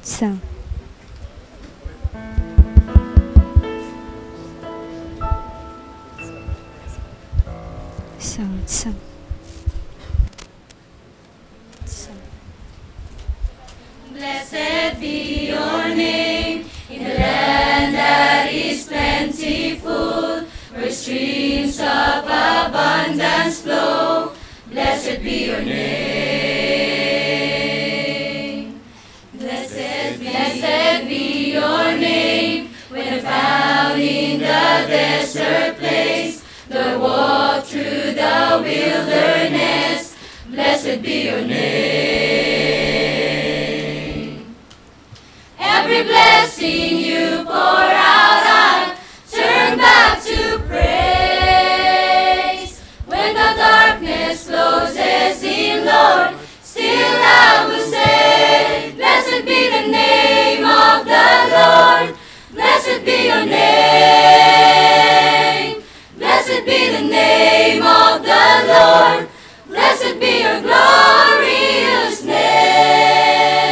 Sound. Sound. Blessed be your name in the land that is plentiful, where streams of abundance flow. Blessed be your name. Blessed be your name when I'm found in the desert place, though I walk through the wilderness. Blessed be your name. Every blessing you pour out, I turn back to praise. When the darkness closes in, Lord, still I will say, blessed be the name of the Lord. Blessed be your name. Blessed be the name of the Lord. Blessed be your glorious name.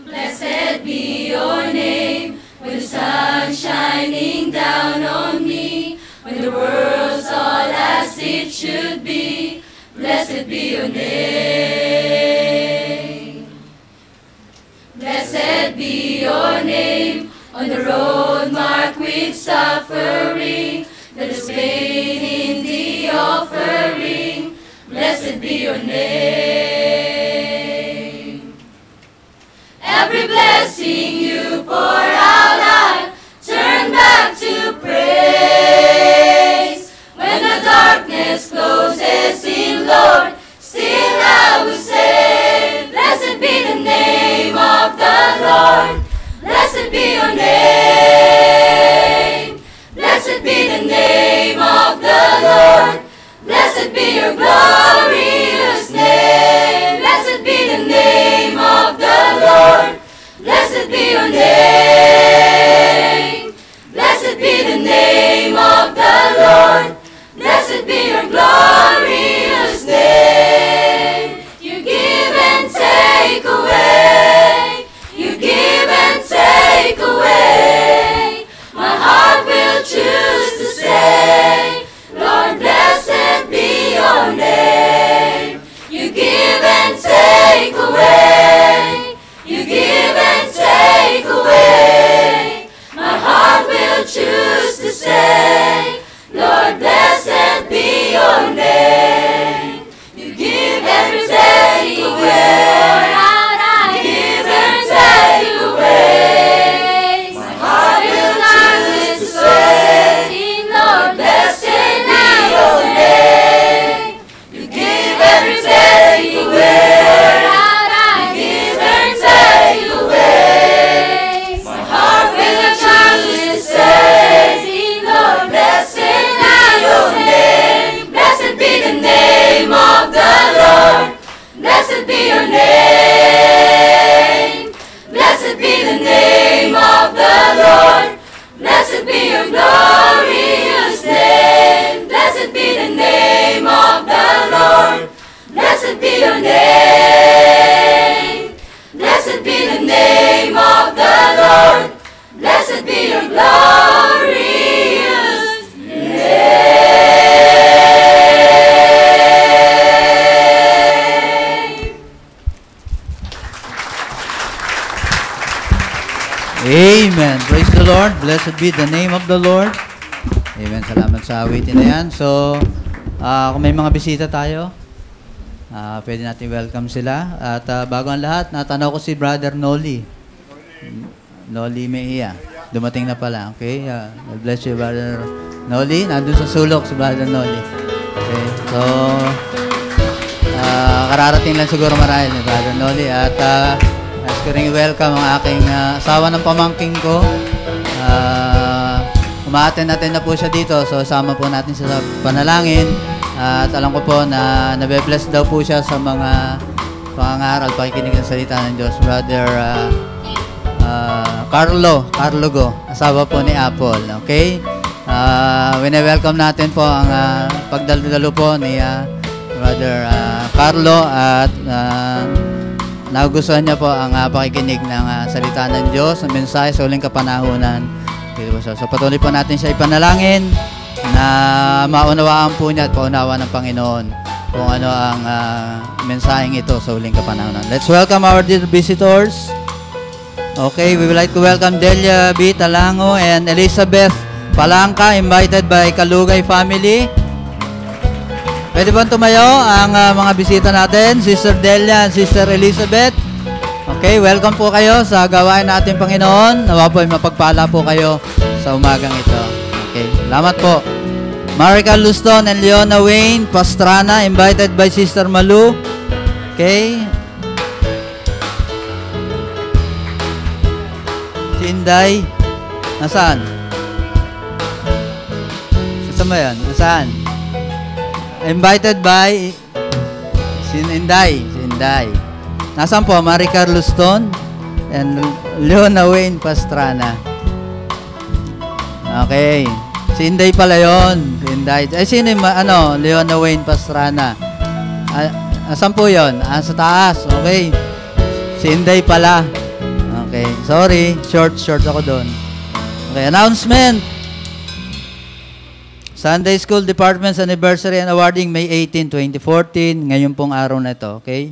Blessed be your name when the sun's shining down on me, when the world's all as it should be. Blessed be your name. Blessed be your name on the road marked with suffering, that is pain in the offering. Blessed be your name. Every blessing you pour out, I turn back to praise. When the darkness closes in, Lord, still I will say, blessed be the name of the Lord. Blessed be your name. Blessed be the name of the Lord. Blessed be your glorious name. Blessed be the name of the Lord. Blessed be your name. Blessed be the name of the Lord. Blessed be your glorious name. You give and take away. You give and take away. My heart will choose to say, Lord, blessed be your name. You give and take away. You give and take away. My heart will choose to say, Lord, blessed be your name. You give every blessing away. I give and take away. My heart will choose to say, Lord, blessed be your name. You give every blessing away. You your name. Blessed be the name of the Lord. Blessed be your glorious name. Blessed be the name of the Lord. Blessed be your name. Blessed be the name of the Lord. Blessed be your glorious name. Amen. Praise the Lord. Blessed be the name of the Lord. Amen. Salamat sa awitin na yan. So, kung may mga bisita tayo, pwede natin welcome sila. At bago ang lahat, natanaw ko si Brother Noli. Noli Mejia. Dumating na pala. Okay? God bless you, Brother Noli. Nandun sa sulok si Brother Noli. Okay? So, kararating lang siguro marahil ni Brother Noli. At nais ko rin welcome ang aking asawa ng pamangking ko. Umaaten-aten na po siya dito. So, sama po natin siya sa panalangin. At alam ko po na nabe-bless daw po siya sa mga pangangaral, pakikinig ng salita ng Diyos. Brother Carlo Go, asawa po ni Apple. Okay? Wine-welcome natin po ang pagdalo po ni Brother Carlo at nagustuhan niya po ang pakikinig ng salita ng Diyos, ang mensahe sa huling kapanahunan. So patuloy po natin siya ipanalangin na maunawaan po niya at paunawa ng Panginoon kung ano ang mensaheng ito sa huling kapanahunan. Let's welcome our dear visitors. Okay, we would like to welcome Delia B. Talango and Elizabeth Palangka, invited by Kalugay family. Pwede ba tumayo ang mga bisita natin, Sister Delia and Sister Elizabeth? Okay, welcome po kayo sa gawain natin Panginoon. Nawa po ay mapagpala po kayo sa umagang ito. Okay, salamat po. Marica Luston and Leona Wayne Pastrana, invited by Sister Malu. Okay. Si Inday, nasaan? Saan ba yan? Nasaan? Invited by si Inday. Nasaan po? Marica Luston and Leona Wayne Pastrana. Okay. Si Inday pala yun. Si Inday. Sino yung, Leona Wayne Pastrana? Saan po yun? Sa taas. Okay. Si Inday pala. Okay. Sorry. Short ako doon. Okay. Announcement. Sunday School Department's Anniversary and Awarding May 18, 2014. Ngayon pong araw na ito. Okay.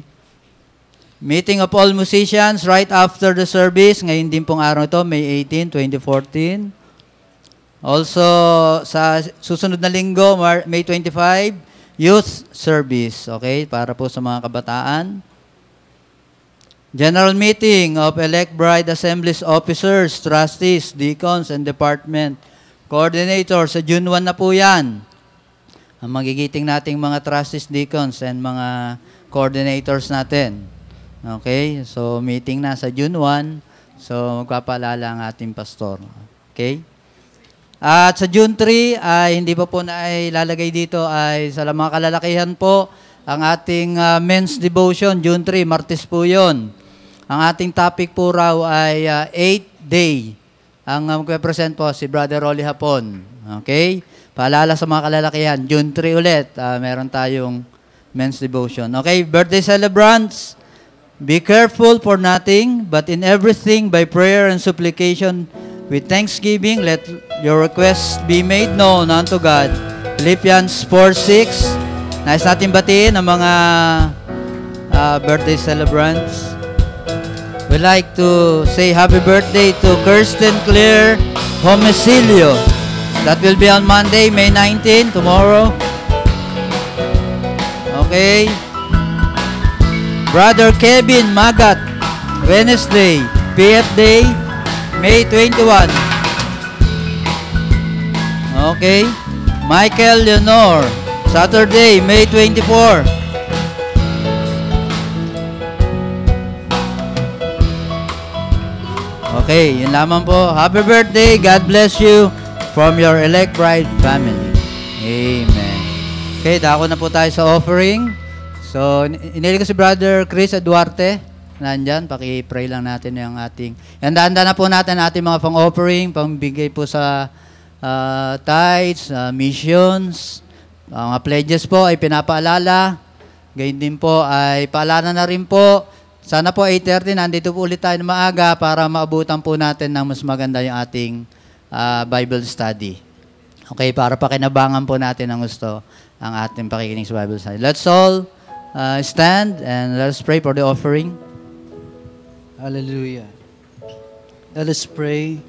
Meeting of all musicians right after the service. Ngayon din pong araw ito, May 18, 2014. Also, sa susunod na linggo, May 25, Youth Service. Okay, para po sa mga kabataan. General Meeting of Elect Bride Assemblies Officers, Trustees, Deacons, and Department Coordinators. Sa June 1 na po yan. Ang magigiting nating mga Trustees, Deacons, and mga Coordinators natin. Okay, so meeting na sa June 1. So, magpapaalala ang ating pastor. Okay? At sa June 3, ay hindi pa po na ay lalagay dito ay sa mga kalalakihan po ang ating men's devotion. June 3, Martes po yun. Ang ating topic po raw ay 8th day. Ang magpe-present po si Brother Rolly Hapon. Okay? Paalala sa mga kalalakihan. June 3 ulit, meron tayong men's devotion. Okay? Birthday celebrants, be careful for nothing, but in everything by prayer and supplication with thanksgiving, let your requests be made known unto God. Philippians 4:6. Nais natin batiin ang mga birthday celebrants. We'd like to say happy birthday to Kirsten Claire Homicilio. That will be on Monday, May 19, tomorrow. Okay. Brother Kevin Magat, Wednesday, PF Day, May 21. Okay. Michael Leonor, Saturday, May 24. Okay, yun lamang po. Happy birthday. God bless you from your Elect Bride family. Amen. Okay, dako na po tayo sa offering. So, inili ko si Brother Chris Duarte. Nandyan, paki-pray lang natin yung ating... Handa-handa na po natin ating mga pang-offering, pambigay po sa tithes, missions, mga pledges po ay pinapaalala. Gayun din po ay paalala na rin po. Sana po 8:30, nandito po ulit tayo na maaga para maabutan po natin ng mas maganda yung ating Bible study. Okay, para pakinabangan po natin ang gusto ang ating pakikinig sa Bible study. Let's all stand and let's pray for the offering. Hallelujah. Let us pray.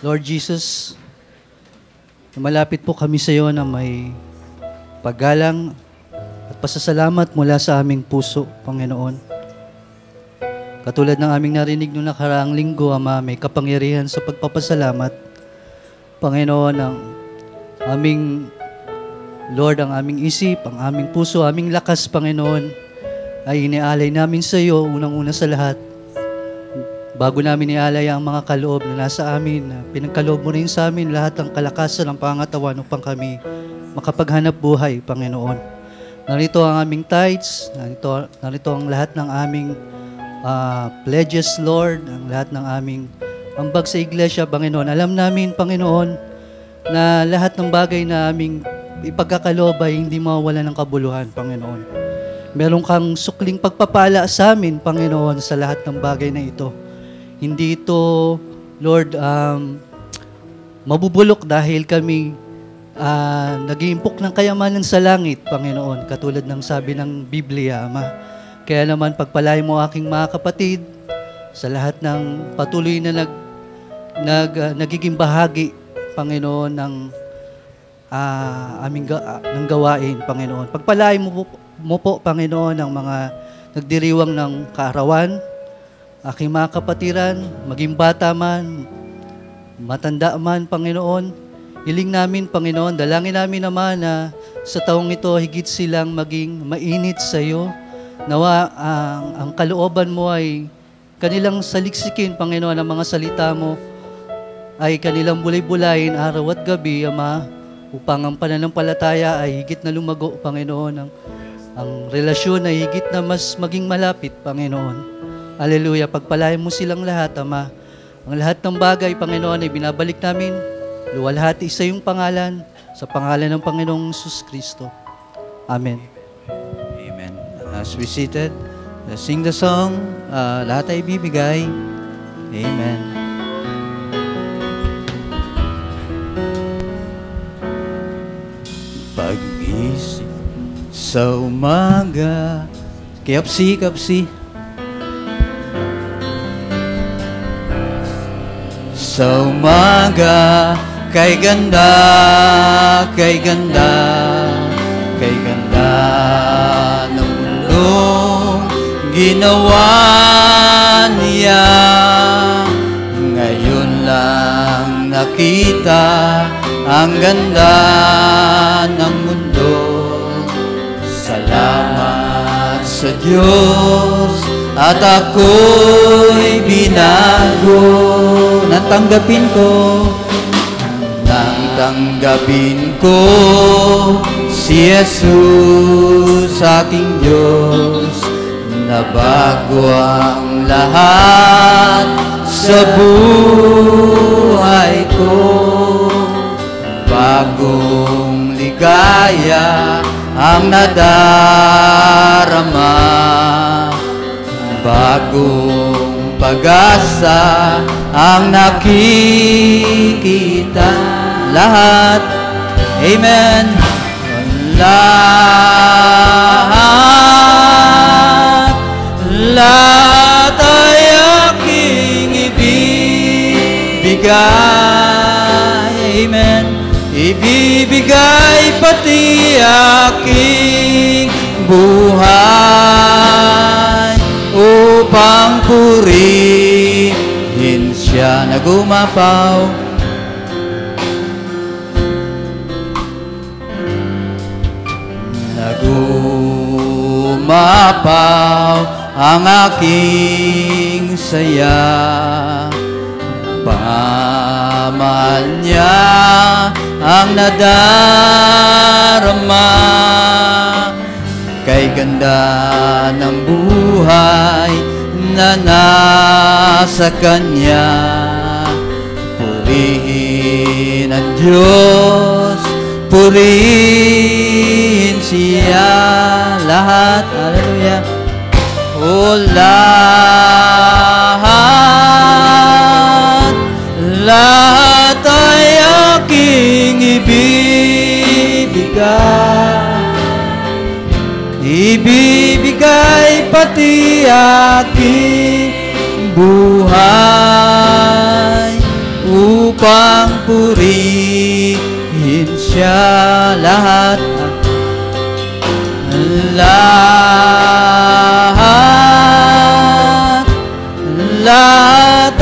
Lord Jesus, malapit po kami sa iyo na may paggalang at pasasalamat mula sa aming puso, Panginoon. Katulad ng aming narinig noong nakaraang linggo, Ama, may kapangyarihan sa pagpapasalamat. Panginoon, ang aming Lord, ang aming isip, ang aming puso, aming lakas, Panginoon, ay inialay namin sa iyo, unang-una sa lahat. Bago namin ialay ang mga kaloob na nasa amin, pinagkaloob mo rin sa amin lahat ng kalakasan ng pangatawan upang kami makapaghanap buhay, Panginoon. Narito ang aming tithes, narito ang lahat ng aming pledges, Lord, ang lahat ng aming ambag sa iglesia, Panginoon. Alam namin, Panginoon, na lahat ng bagay na aming ipagkakaloob ay hindi mawawala ng kabuluhan, Panginoon. Meron kang sukling pagpapala sa amin, Panginoon, sa lahat ng bagay na ito. Hindi ito, Lord, mabubulok dahil kami nag-iimpok ng kayamanan sa langit, Panginoon, katulad ng sabi ng Biblia, Ama. Kaya naman, pagpalain mo aking mga kapatid sa lahat ng patuloy na nagiging bahagi, Panginoon, ng ng gawain, Panginoon. Pagpalain mo po, Panginoon, ang mga nagdiriwang ng kaarawan, aking mga kapatiran, maging bata man, matanda man, Panginoon. Hiling namin, Panginoon, dalangin namin naman na sa taong ito, higit silang maging mainit sa iyo. Nawa ang kalooban mo ay kanilang saliksikin, Panginoon, ang mga salita mo ay kanilang bulay-bulayin araw at gabi, Ama, upang ang pananampalataya ay higit na lumago, Panginoon. Ang relasyon ay higit na mas maging malapit, Panginoon. Hallelujah. Pagpalain mo silang lahat, Ama. Ang lahat ng bagay, Panginoon, ay binabalik namin. Luwalhati sa iyong pangalan, sa pangalan ng Panginoong Jesus Kristo. Amen. Amen. As we seated, let's sing the song. Lahat ay bibigay. Amen. Pag-isip sa umaga, kapsi-kapsi. Sa umaga, kay ganda, kay ganda, kay ganda ng mundong ginawa niya. Ngayon lang nakita ang ganda ng mundo. Salamat sa Diyos at ako'y binago. Nang tanggapin ko si Jesus aking Diyos, na bago ang lahat sa buhay ko. Bagong ligaya ang nadarama, bagong pag-asa ang nakikita. Lahat, amen. Lahat ay aking ibibigay, amen. Ibibigay pati aking buhay upang purihin siya na gumapaw. Nagumapaw ang aking saya. Pamahal niya ang nadarama. Kay ganda ng buhay na nasa Kanya. Purihin ang Diyos, purihin siya. Lahat, hallelujah. O lahat ay aking ibibigay pati aking buhay upang purihin siya. Lahat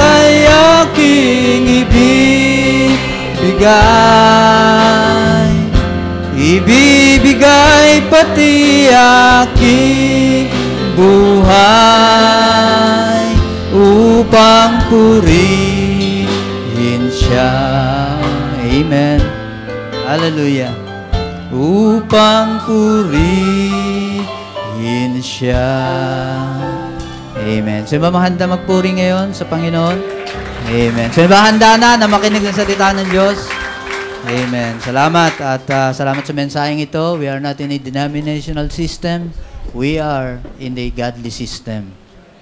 ay aking ibibigay pati aking buhay upang purihin siya. Amen. Hallelujah. Upang purihin siya. Amen. Sino ba mahanda magpuri ngayon sa Panginoon? Amen. Sino ba handa na makinig ng salita ng Diyos? Amen. Salamat at salamat sa mensaheng ito. We are not in a denominational system. We are in the godly system.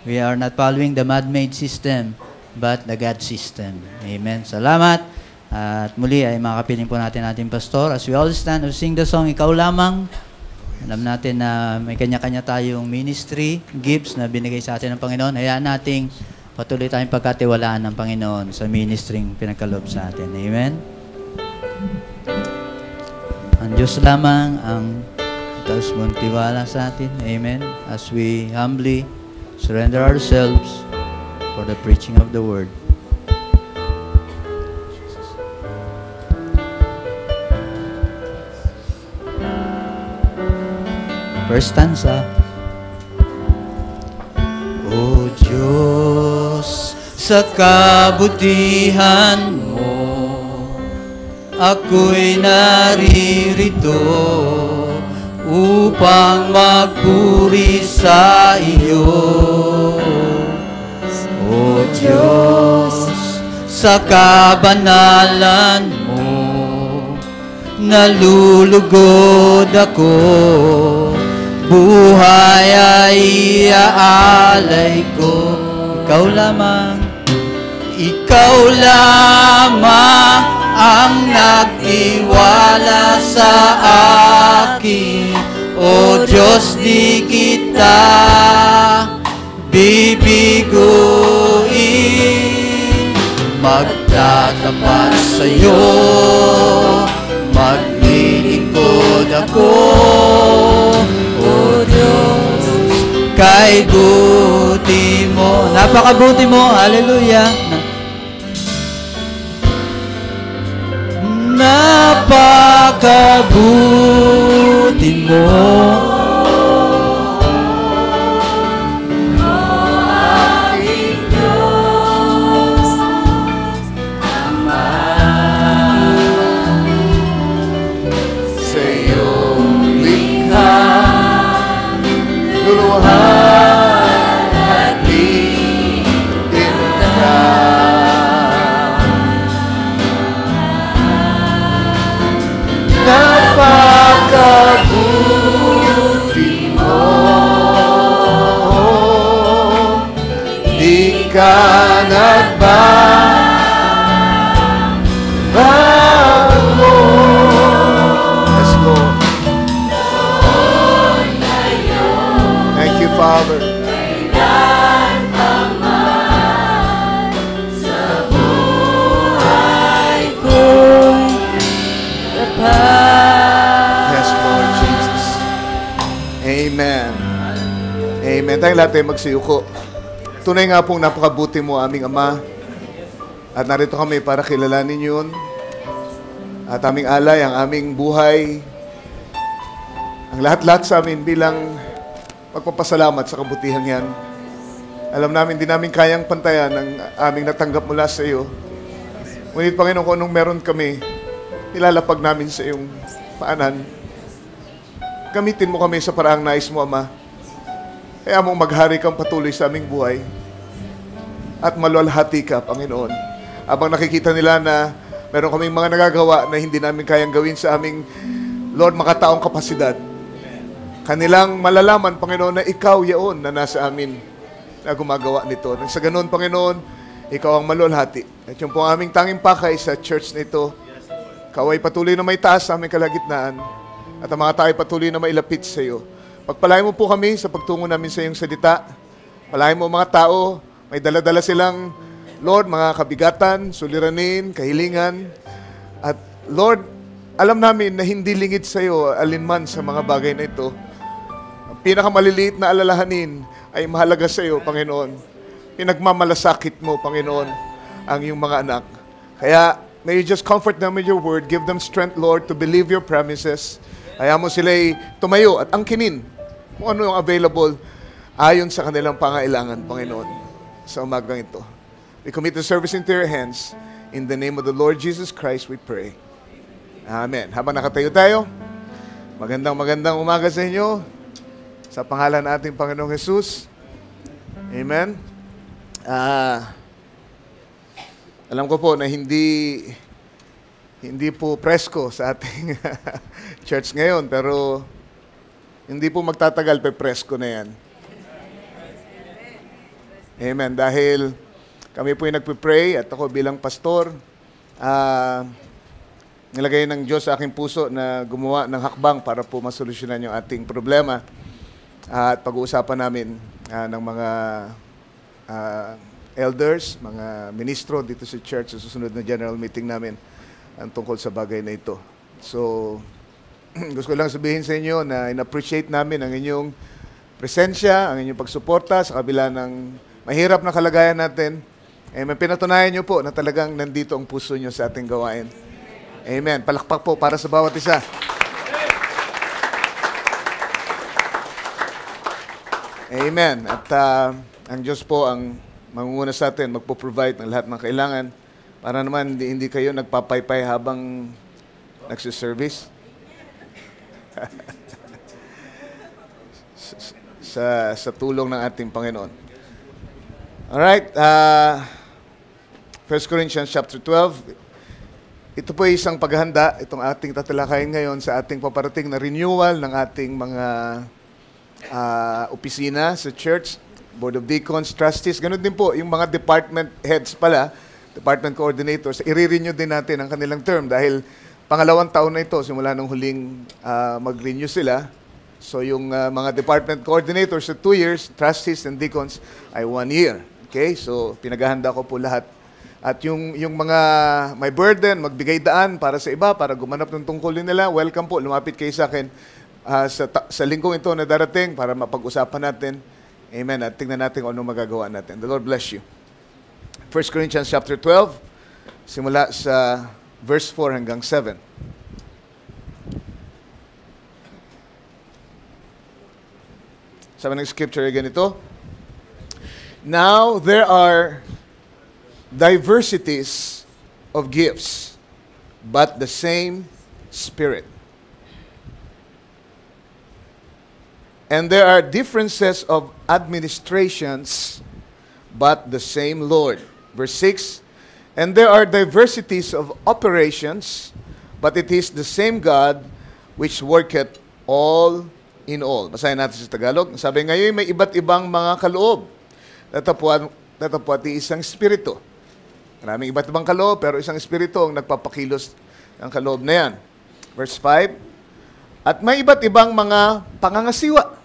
We are not following the man-made system, but the God system. Amen. Salamat. At muli ay makapiling po natin ating pastor. As we all stand to sing the song, Ikaw Lamang. Alam natin na may kanya-kanya tayong ministry, gifts na binigay sa atin ng Panginoon. Hayaan nating patuloy tayong pagkatiwalaan ng Panginoon sa ministering pinagkaloob sa atin. Amen. Ang Diyos lamang ang taos mong tiwala sa atin. Amen. As we humbly surrender ourselves for the preaching of the Word. First stanza. O Diyos, sa kabutihan mo, ako'y naririto upang magpuri sa iyo. O Diyos, sa kabanalan mo, nalulugod ako, buhay ay iaalay ko. Ikaw lamang ang nagtiwala sa akin. O Diyos, di kita bibiguin. Magtatapat sa'yo, maglilingkod ako. O Diyos, kay buti mo. Napakabuti mo, hallelujah. Napakabuti mo. Thank you, Father. Yes, Lord Jesus. Amen. Amen. Tayong lahat ay magsiyuko. Tunay nga pong napakabuti mo, aming Ama. At narito kami para kilalanin yun. At aming alay, ang aming buhay. Ang lahat-lahat sa amin bilang magpapasalamat sa kabutihan yan. Alam namin, di namin kayang pantayan ang aming natanggap mula sa iyo. Ngunit, Panginoon, kung anong meron kami, ilalapag namin sa iyong paanan. Gamitin mo kami sa paraang nais mo, Ama. Kaya mong maghari kang patuloy sa aming buhay. At maluwalhati ka, Panginoon. Habang nakikita nila na meron kaming mga nagagawa na hindi namin kayang gawin sa aming, Lord, makataong kapasidad. Kanilang malalaman, Panginoon, na ikaw yaon na nasa amin na gumagawa nito. Nang sa ganun, Panginoon, ikaw ang maluwalhati. At yung po ang aming tanging pakay sa church na ito, ikaw ay patuloy na may taas sa aming kalagitnaan at ang mga tao ay patuloy na mailapit sa iyo. Pagpalain mo po kami sa pagtungo namin sa iyong salita. Palain mo mga tao, may dala-dala silang, Lord, mga kabigatan, suliranin, kahilingan. At Lord, alam namin na hindi lingid sa iyo alinman sa mga bagay na ito. Ang pinakamaliliit na alalahanin ay mahalaga sa iyo, Panginoon. Pinagmamalasakit mo, Panginoon, ang iyong mga anak. Kaya, may you just comfort them with your word. Give them strength, Lord, to believe your promises. Kaya mo sila'y tumayo at angkinin kung ano yung available ayon sa kanilang pangailangan, Panginoon, sa umagang ito. We commit the service into your hands. In the name of the Lord Jesus Christ, we pray. Amen. Habang nakatayo tayo, magandang umaga sa inyo. Sa pangalan ng ating Panginoong Jesus. Amen. Alam ko po na hindi po presko sa ating church ngayon, pero hindi po magtatagal, presko na yan. Amen. Dahil kami po yung nagpipray at ako bilang pastor, nilagay ng Diyos sa aking puso na gumawa ng hakbang para po masolusyonan yung ating problema at pag-uusapan namin ng mga elders, mga ministro dito sa church sa susunod na general meeting namin ang tungkol sa bagay na ito. So, gusto ko lang sabihin sa inyo na in-appreciate namin ang inyong presensya, ang inyong pagsuporta sa kabila ng mahirap na kalagayan natin. May pinatunayan nyo po na talagang nandito ang puso nyo sa ating gawain. Amen. Palakpak po para sa bawat isa. Amen. At ang Diyos po ang mangunguna sa atin, magpo-provide ng lahat ng kailangan para naman hindi kayo nagpapaypay habang nagsiservice. sa tulong ng ating Panginoon. Alright, 1 Corinthians chapter 12. Ito po ay isang paghahanda, itong ating tatalakayin ngayon sa ating paparating na renewal ng ating mga opisina sa church, Board of Deacons, Trustees, ganun din po, yung mga department heads pala, department coordinators, i-renew din natin ang kanilang term dahil pangalawang taon na ito, simula nung huling mag-renew sila. So yung mga department coordinators sa 2 years, trustees and deacons ay 1 year. Okay? So pinaghahanda ko po lahat. At yung mga may burden, magbigay daan para sa iba, para gumanap ng tungkulin nila, welcome po, lumapit kayo sa akin sa linggong ito na darating para mapag-usapan natin. Amen. At tingnan natin kung anong magagawa natin. The Lord bless you. 1 Corinthians chapter 12, simula sa verse 4 hanggang 7. Sabi ng scripture ay ganito. Now there are diversities of gifts, but the same Spirit. And there are differences of administrations, but the same Lord. Verse 6, and there are diversities of operations, but it is the same God which worketh all in all. Basahin natin sa Tagalog. Sabi ngayon, may iba't ibang mga kaloob. Datapwat isang espiritu. Maraming iba't ibang kaloob, pero isang espiritu ang nagpapakilos ng kaloob na yan. Verse 5, at may iba't ibang mga pangangasiwa.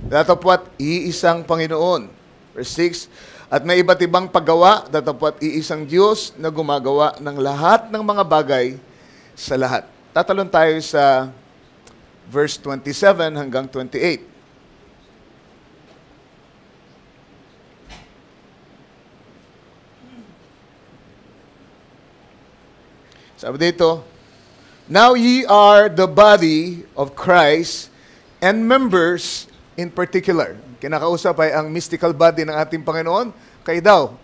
Datapwat iisang Panginoon. Verse 6, at may iba't ibang paggawa, datapwat iisang Diyos na gumagawa ng lahat ng mga bagay sa lahat. Tatalon tayo sa verse 27 hanggang 28. Sabi dito, now ye are the body of Christ and members in particular. Kinakausap ay ang mystical body ng ating Panginoon. Kayo daw,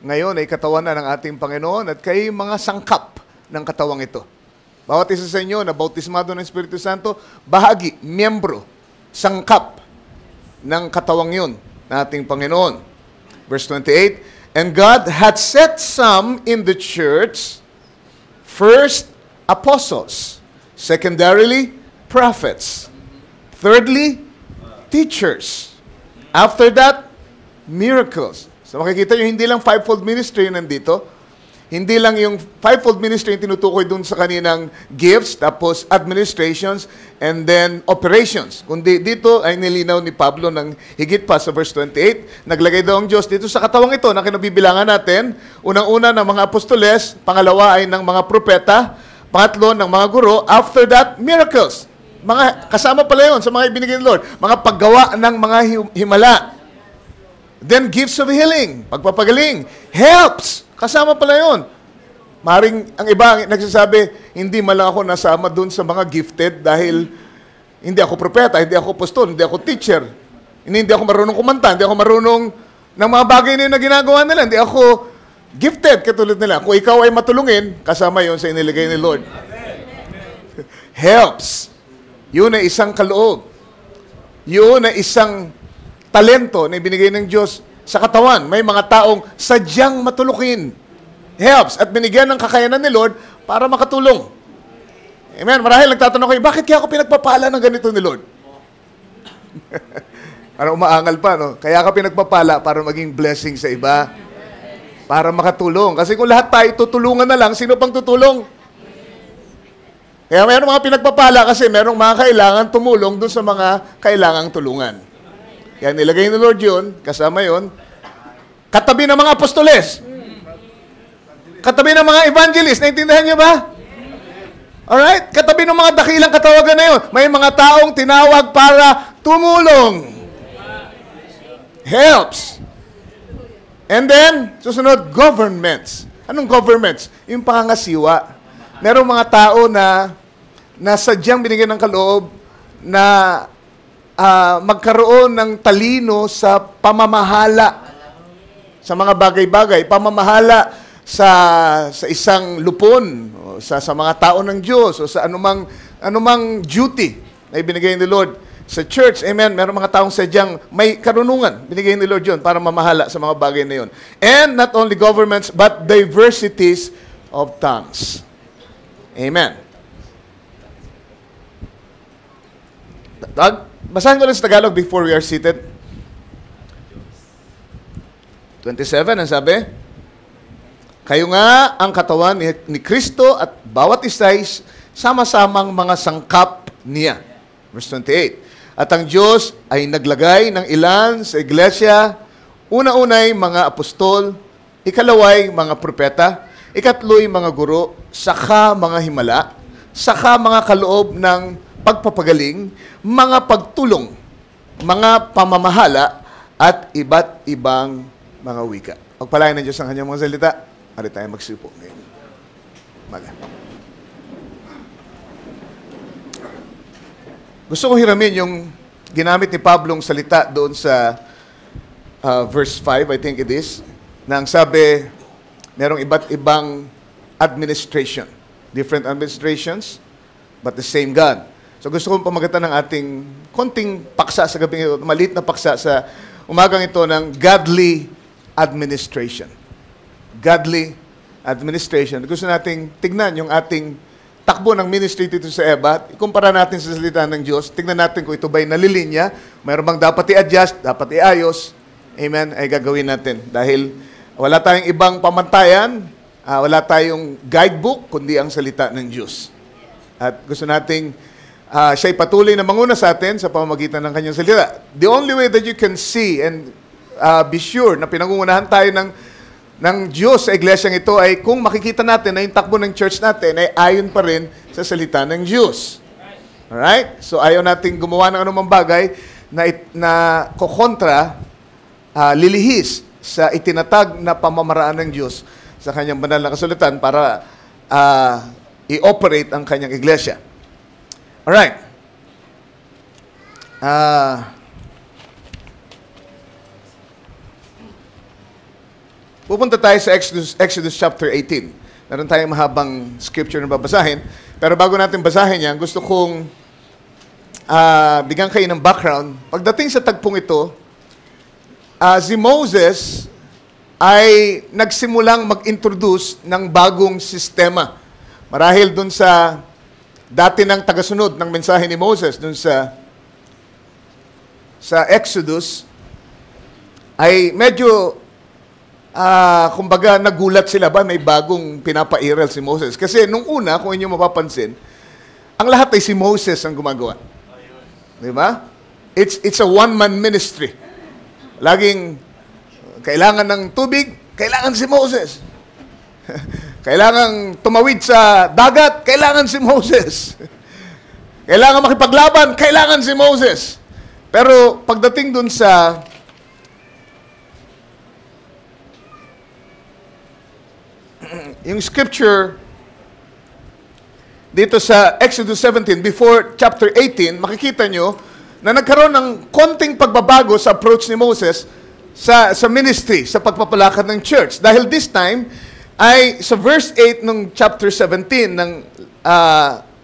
ngayon ay katawan na ng ating Panginoon at kayo mga sangkap ng katawang ito. Bawat isa sa inyo na bautismado ng Espiritu Santo, bahagi, miyembro, sangkap ng katawang yun na ating Panginoon. Verse 28, and God had set some in the church, first, apostles, secondarily, prophets, thirdly, teachers. After that, miracles. So makikita nyo, hindi lang fivefold ministry yung nandito. Hindi lang yung fivefold ministry yung tinutukoy dun sa kaninang gifts, tapos administrations, and then operations. Kundi dito ay nilinaw ni Pablo ng higit pa sa verse 28. Naglagay daw ang Diyos dito sa katawang ito na kinabibilangan natin. Unang-una ng mga apostoles, pangalawa ay ng mga propeta, pangatlo ng mga guro, after that, miracles. Mga kasama pala yun sa mga ibinigay ng Lord. Mga paggawa ng mga himala. Then gifts of healing, pagpapagaling, helps. Kasama pala yun. Maring ang iba nagsasabi, hindi man lang ako nasama dun sa mga gifted dahil hindi ako propeta, hindi ako apostol, hindi ako teacher. Hindi ako marunong kumanta, hindi ako marunong ng mga bagay na ginagawa nila. Hindi ako gifted katulad nila. Kung ikaw ay matulungin, kasama yon sa iniligay ni Lord. Helps. Yun ay isang kaloob. Yun ay isang talento na ibinigay ng Diyos sa katawan. May mga taong sadyang matulukin. Helps. At binigyan ng kakayanan ni Lord para makatulong. Amen. Marahil nagtatanong kayo, bakit kaya ako pinagpapala ng ganito ni Lord? Para umaangal pa, no? Kaya ka pinagpapala para maging blessing sa iba. Para makatulong. Kasi kung lahat tayo tutulungan na lang, sino pang tutulong? Kaya mayroong mga pinagpapala kasi mayroong mga kailangan tumulong dun sa mga kailangang tulungan. Kaya nilagay ni Lord yun, kasama yun, katabi ng mga apostoles. Katabi ng mga evangelist. Naintindihan niyo ba? Alright? Katabi ng mga dakilang katawagan na yun. May mga taong tinawag para tumulong. Helps. And then, susunod, governments. Anong governments? Yung pangangasiwa. Merong mga tao na sadyang binigyan ng kaloob na magkaroon ng talino sa pamamahala sa mga bagay-bagay, pamamahala sa isang lupon, o sa mga tao ng Diyos, o sa anumang duty na ibinigay ni Lord sa church. Amen. Meron mga taong sadyang may karunungan. Binigay ni Lord yun para mamahala sa mga bagay na yun. And not only governments, but diversities of tongues. Amen. Basahin ko lang sa Tagalog before we are seated. 27, ang sabi, kayo nga ang katawan ni Kristo at bawat isa ay sama-samang mga sangkap niya. Verse 28. At ang Diyos ay naglagay ng ilan sa iglesia, una-unay mga apostol, ikalaway mga propeta, ikatloy mga guro, saka mga himala, saka mga kaloob ng pagpapagaling, mga pagtulong, mga pamamahala, at iba't ibang mga wika. Pagpalain ng Diyos ang kanyang mga salita. Ari tayo magsipo ngayon. Gusto ko hiramin yung ginamit ni Pablong salita doon sa verse 5, I think it is, na ang sabi, merong iba't ibang administration. Different administrations, but the same God. So gusto kong pamagatan ng ating konting paksa sa gabing ito, maliit na paksa sa umagang ito ng godly administration. Godly administration. Gusto nating tignan yung ating takbo ng ministry dito sa EBA. Ikumpara natin sa salita ng Diyos. Tignan natin kung ito ba'y nalilinya. Mayroon bang dapat i-adjust, dapat i-ayos. Amen, ay gagawin natin. Dahil wala tayong ibang pamantayan, wala tayong guidebook, kundi ang salita ng Diyos. At gusto nating siya'y patuloy na manguna sa atin sa pamamagitan ng kanyang salita. The only way that you can see and be sure na pinangungunahan tayo ng Diyos sa iglesyang ito ay kung makikita natin na yung takbo ng church natin ay ayon pa rin sa salita ng Diyos. Alright? So ayaw nating gumawa ng anumang bagay na kokontra, lilihis sa itinatag na pamamaraan ng Diyos sa kanyang banal na kasulatan para i-operate ang kanyang iglesia. Alright. Pupunta tayo sa Exodus chapter 18. Meron tayong mahabang scripture na babasahin. Pero bago natin basahin yan, gusto kong bigyan kayo ng background. Pagdating sa tagpong ito, si Moses ay nagsimulang mag-introduce ng bagong sistema. Marahil dun sa dati ng tagasunod ng mensahe ni Moses, dun sa Exodus, ay medyo, kumbaga, nagulat sila ba may bagong pinapairal si Moses. Kasi nung una, kung inyo mapapansin, ang lahat ay si Moses ang gumagawa. Di ba? It's a one-man ministry. Laging, kailangan ng tubig, kailangan si Moses. Kailangan tumawid sa dagat, kailangan si Moses. Kailangan makipaglaban, kailangan si Moses. Pero pagdating dun sa yung scripture dito sa Exodus 17, before chapter 18, makikita nyo na nagkaroon ng konting pagbabago sa approach ni Moses sa ministry, sa pagpapalakad ng church. Dahil this time, ay sa verse 8 ng chapter 17 ng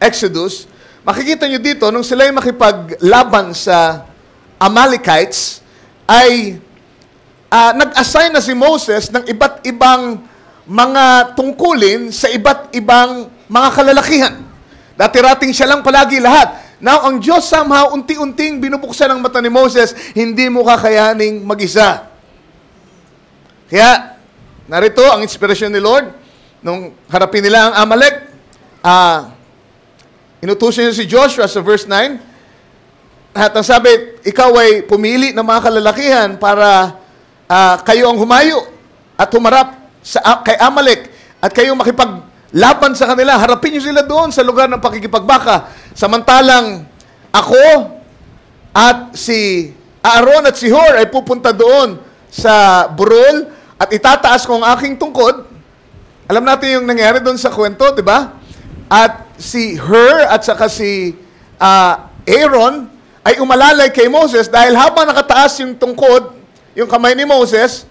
Exodus, makikita nyo dito, nung sila'y makipaglaban sa Amalekites, ay nag-assign na si Moses ng iba't ibang mga tungkulin sa iba't ibang mga kalalakihan. Dati-rating siya lang palagi lahat. Now, ang Diyos somehow unti-unting binubuksan ang mata ni Moses, hindi mo kakayaning mag-isa. Kaya, narito ang inspirasyon ni Lord. Nung harapin nila ang Amalek, inutusan niya si Joshua sa verse 9, at ang sabi, ikaw ay pumili ng mga kalalakihan para kayo ang humayo at humarap kay Amalek at kayo makipaglaban sa kanila. Harapin niyo sila doon sa lugar ng pakikipagbaka. Samantalang ako at si Aaron at si Hur ay pupunta doon sa burol at itataas ko ang aking tungkod. Alam natin yung nangyari doon sa kwento, di ba? At si Hur at saka si Aaron ay umalalay kay Moses dahil habang nakataas yung tungkod, yung kamay ni Moses,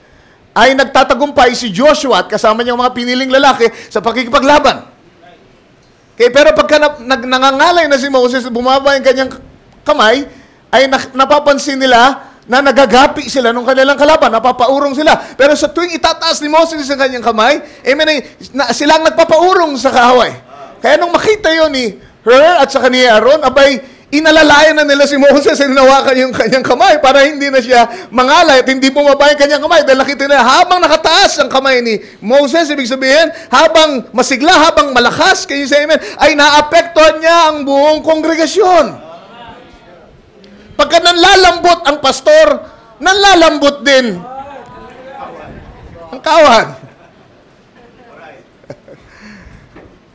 ay nagtatagumpay si Joshua at kasama niyang mga piniling lalaki sa pakikipaglaban. Okay, pero pagka nangangalay na si Moses, bumaba yung kanyang kamay, ay napapansin nila na nagagapi sila nung kanilang kalaban, napapaurong sila. Pero sa tuwing itataas ni Moses ang kanyang kamay, silang nagpapaurong sa kaaway. Kaya nung makita yun ni Hur at saka ni Aaron, abay, inalalayan na nila si Moses at hinawakan yung kanyang kamay para hindi na siya mangalay at hindi bumaba yung kanyang kamay. Dahil nakita nila, habang nakataas ang kamay ni Moses, ibig sabihin, habang masigla, habang malakas, kayo sa amen, ay naapektuhan niya ang buong kongregasyon. Pagka nanlalambot ang pastor, nanlalambot din ang kawan.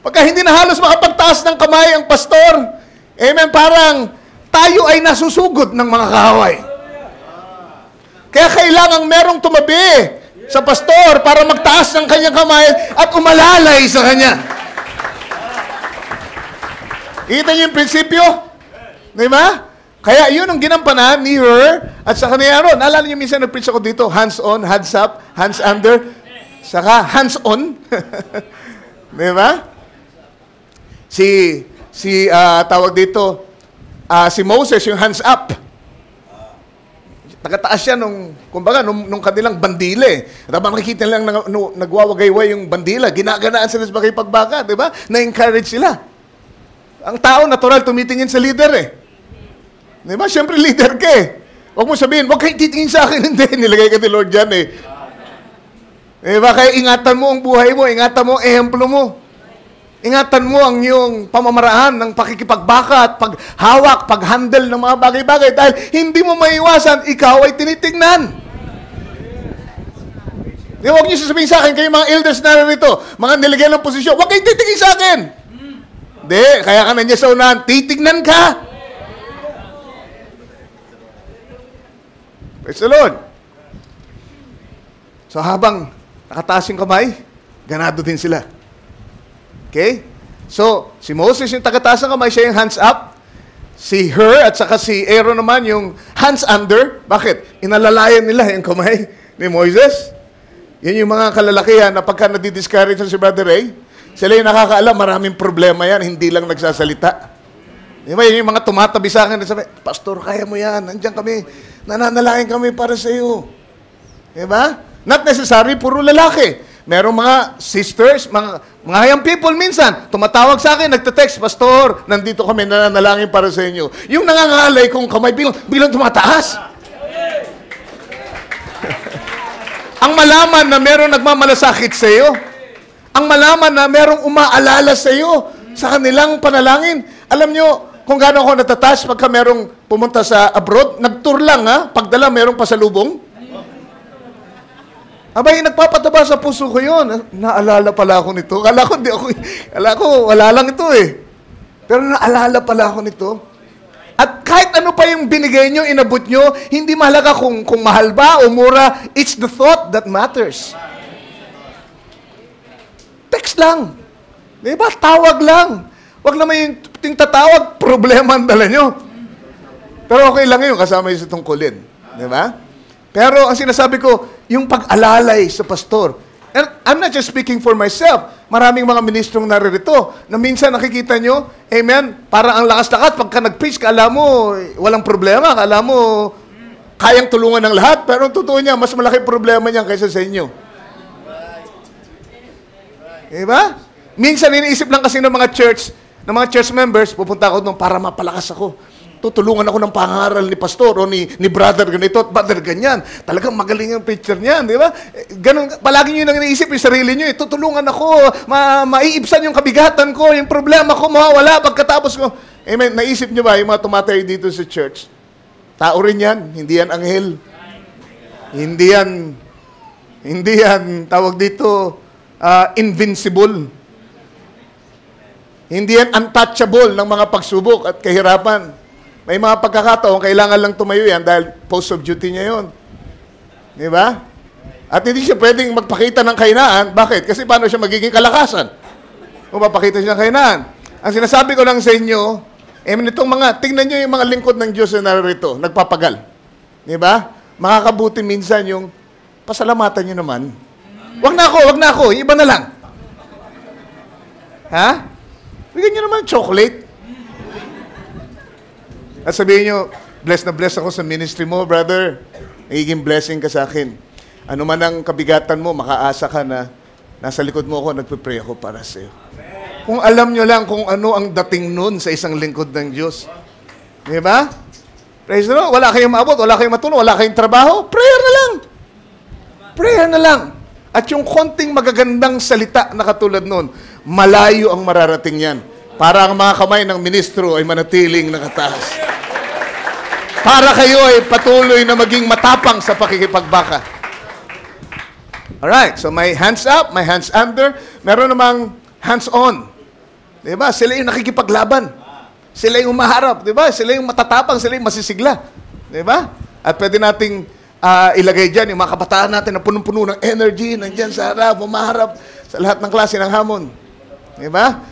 Pagka hindi na halos makapagtaas ng kamay ang pastor, amen, parang tayo ay nasusugod ng mga kaaway. Kaya kailangang merong tumabi sa pastor para magtaas ng kanyang kamay at umalalay sa kanya. Kita niyo yung prinsipyo? Di ba? Kaya yun ang ginampanan ni Hur at saka ni Aaron. Naalala niyo minsan nag-preach ako dito, hands on, hands up, hands under, saka hands on. Di ba? Tawag dito, si Moses, yung hands up. Nakataas siya nung kanilang bandila. At habang nakikita lang nagwawagayway yung bandila, ginaganaan sila sa pakipagbaka, di ba? Na-encourage sila. Ang tao, natural, tumitingin sa leader eh. Di ba? Siyempre, leader ka eh. Huwag mo sabihin, huwag kayo titingin sa akin. Hindi, nilagay ka ni Lord dyan eh. Di ba? Kaya ingatan mo ang buhay mo, ingatan mo ang ehemplo mo. Ingatan mo ang iyong pamamaraan ng pakikipagbaka at paghawak, paghandle ng mga bagay-bagay dahil hindi mo maiwasan, ikaw ay tinitingnan. Huwag niyo sasabihin sa akin, kayo mga elders na rito, mga niligyan ng posisyon, huwag kayo titingin sa akin. Hindi, kaya ka na niya sa unahan, titignan ka. Praise the Lord. So habang nakataas yung kamay, ganado din sila. Okay? So, si Moses yung tagataas ng kamay, siya yung hands up. Si Hur at saka si Aaron naman yung hands under. Bakit? Inalalayan nila yung kamay ni Moses. Yan yung mga kalalakihan na pagka nadidiscourage si Brother Ray, Sila yung nakakaalam, maraming problema yan, hindi lang nagsasalita. Di ba, yung mga tumatabi sa akin, sabi, Pastor, kaya mo yan, nandiyan kami, nananalangin kami para sa iyo. Di ba? Not necessary, puro lalaki. Merong mga sisters, mga young people minsan, tumatawag sa akin, nagte-text, Pastor, nandito kami, nananalangin para sa inyo. Yung nangangalay kong kamay, bilang tumataas. Ang malaman na merong nagmamalasakit sa iyo, ang malaman na merong umaalala sa iyo sa kanilang panalangin. Alam nyo, kung gaano ako natatas pagka merong pumunta sa abroad, nag-tour lang ha, pagdala merong pasalubong. Abay, nagpapataba sa puso ko yun. Naalala pala ako nito. Kala ko, wala lang ito eh. Pero naalala pala ako nito. At kahit ano pa yung binigay nyo, inabot nyo, hindi mahalaga kung mahal ba o mura, it's the thought that matters. Text lang. Diba? Tawag lang. Huwag naman yung tatawag, problema ang dala nyo. Pero okay lang yun, kasama yung sa tungkulin. Diba? Pero ang sinasabi ko, yung pag-alalay sa pastor. And I'm not just speaking for myself. Maraming mga ministrong naririto na minsan nakikita nyo, amen, parang ang lakas-lakas. Pagka nag-preach, kala mo walang problema. Kala mo kayang tulungan ng lahat. Pero ang totoo niya, mas malaki problema niyan kaysa sa inyo. Diba? Minsan iniisip lang kasi ng mga church members, pupunta ako doon para mapalakas ako. Tutulungan ako ng pangaral ni pastor o ni brother ganito at brother ganyan. Talagang magaling ang preacher niyan, di ba? Ganun, palagi nyo nang iniisip yung sarili nyo. Tutulungan ako, maiibsan yung kabigatan ko, yung problema ko mawawala pagkatapos ko. Amen. Naisip nyo ba yung mga tumatay dito sa church? Tao rin yan, hindi yan anghel. Hindi yan, tawag dito, invincible. Hindi yan untouchable ng mga pagsubok at kahirapan. May mga pagkakataon, kailangan lang tumayo yan dahil post of duty niya yun. Di ba? At hindi siya pwedeng magpakita ng kahinaan. Bakit? Kasi paano siya magiging kalakasan? Kung mapakita siya ng kahinaan. Ang sinasabi ko lang sa inyo, itong tingnan nyo yung mga lingkod ng Diyos na narito, nagpapagal. Di ba? Makakabuti minsan yung pasalamatan nyo naman. Wag na ako, iba na lang. Ha? Bigyan nyo naman chocolate. At sabihin nyo, blessed na blessed ako sa ministry mo, brother. Nagiging blessing ka sa akin. Ano man ang kabigatan mo, makaasa ka na nasa likod mo ako, nagpipray ako para sa iyo. Kung alam nyo lang kung ano ang dating nun sa isang lingkod ng Diyos. Di ba? Praise the Lord. Wala kayong maabot, wala kayong matulong, wala kayong trabaho. Prayer na lang. Prayer na lang. At yung konting magagandang salita na katulad nun, malayo ang mararating yan. Para ang mga kamay ng ministro ay manatiling nakataas. Para kayo ay patuloy na maging matapang sa pakikipagbaka. Alright, so may hands up, may hands under, meron namang hands on. Diba? Sila yung nakikipaglaban. Sila yung umaharap, diba? Sila yung matatapang, sila yung masisigla. Diba? At pwede nating ilagay dyan yung mga kabataan natin na punong-puno ng energy, nandyan sa harap, umaharap sa lahat ng klase ng hamon. Diba?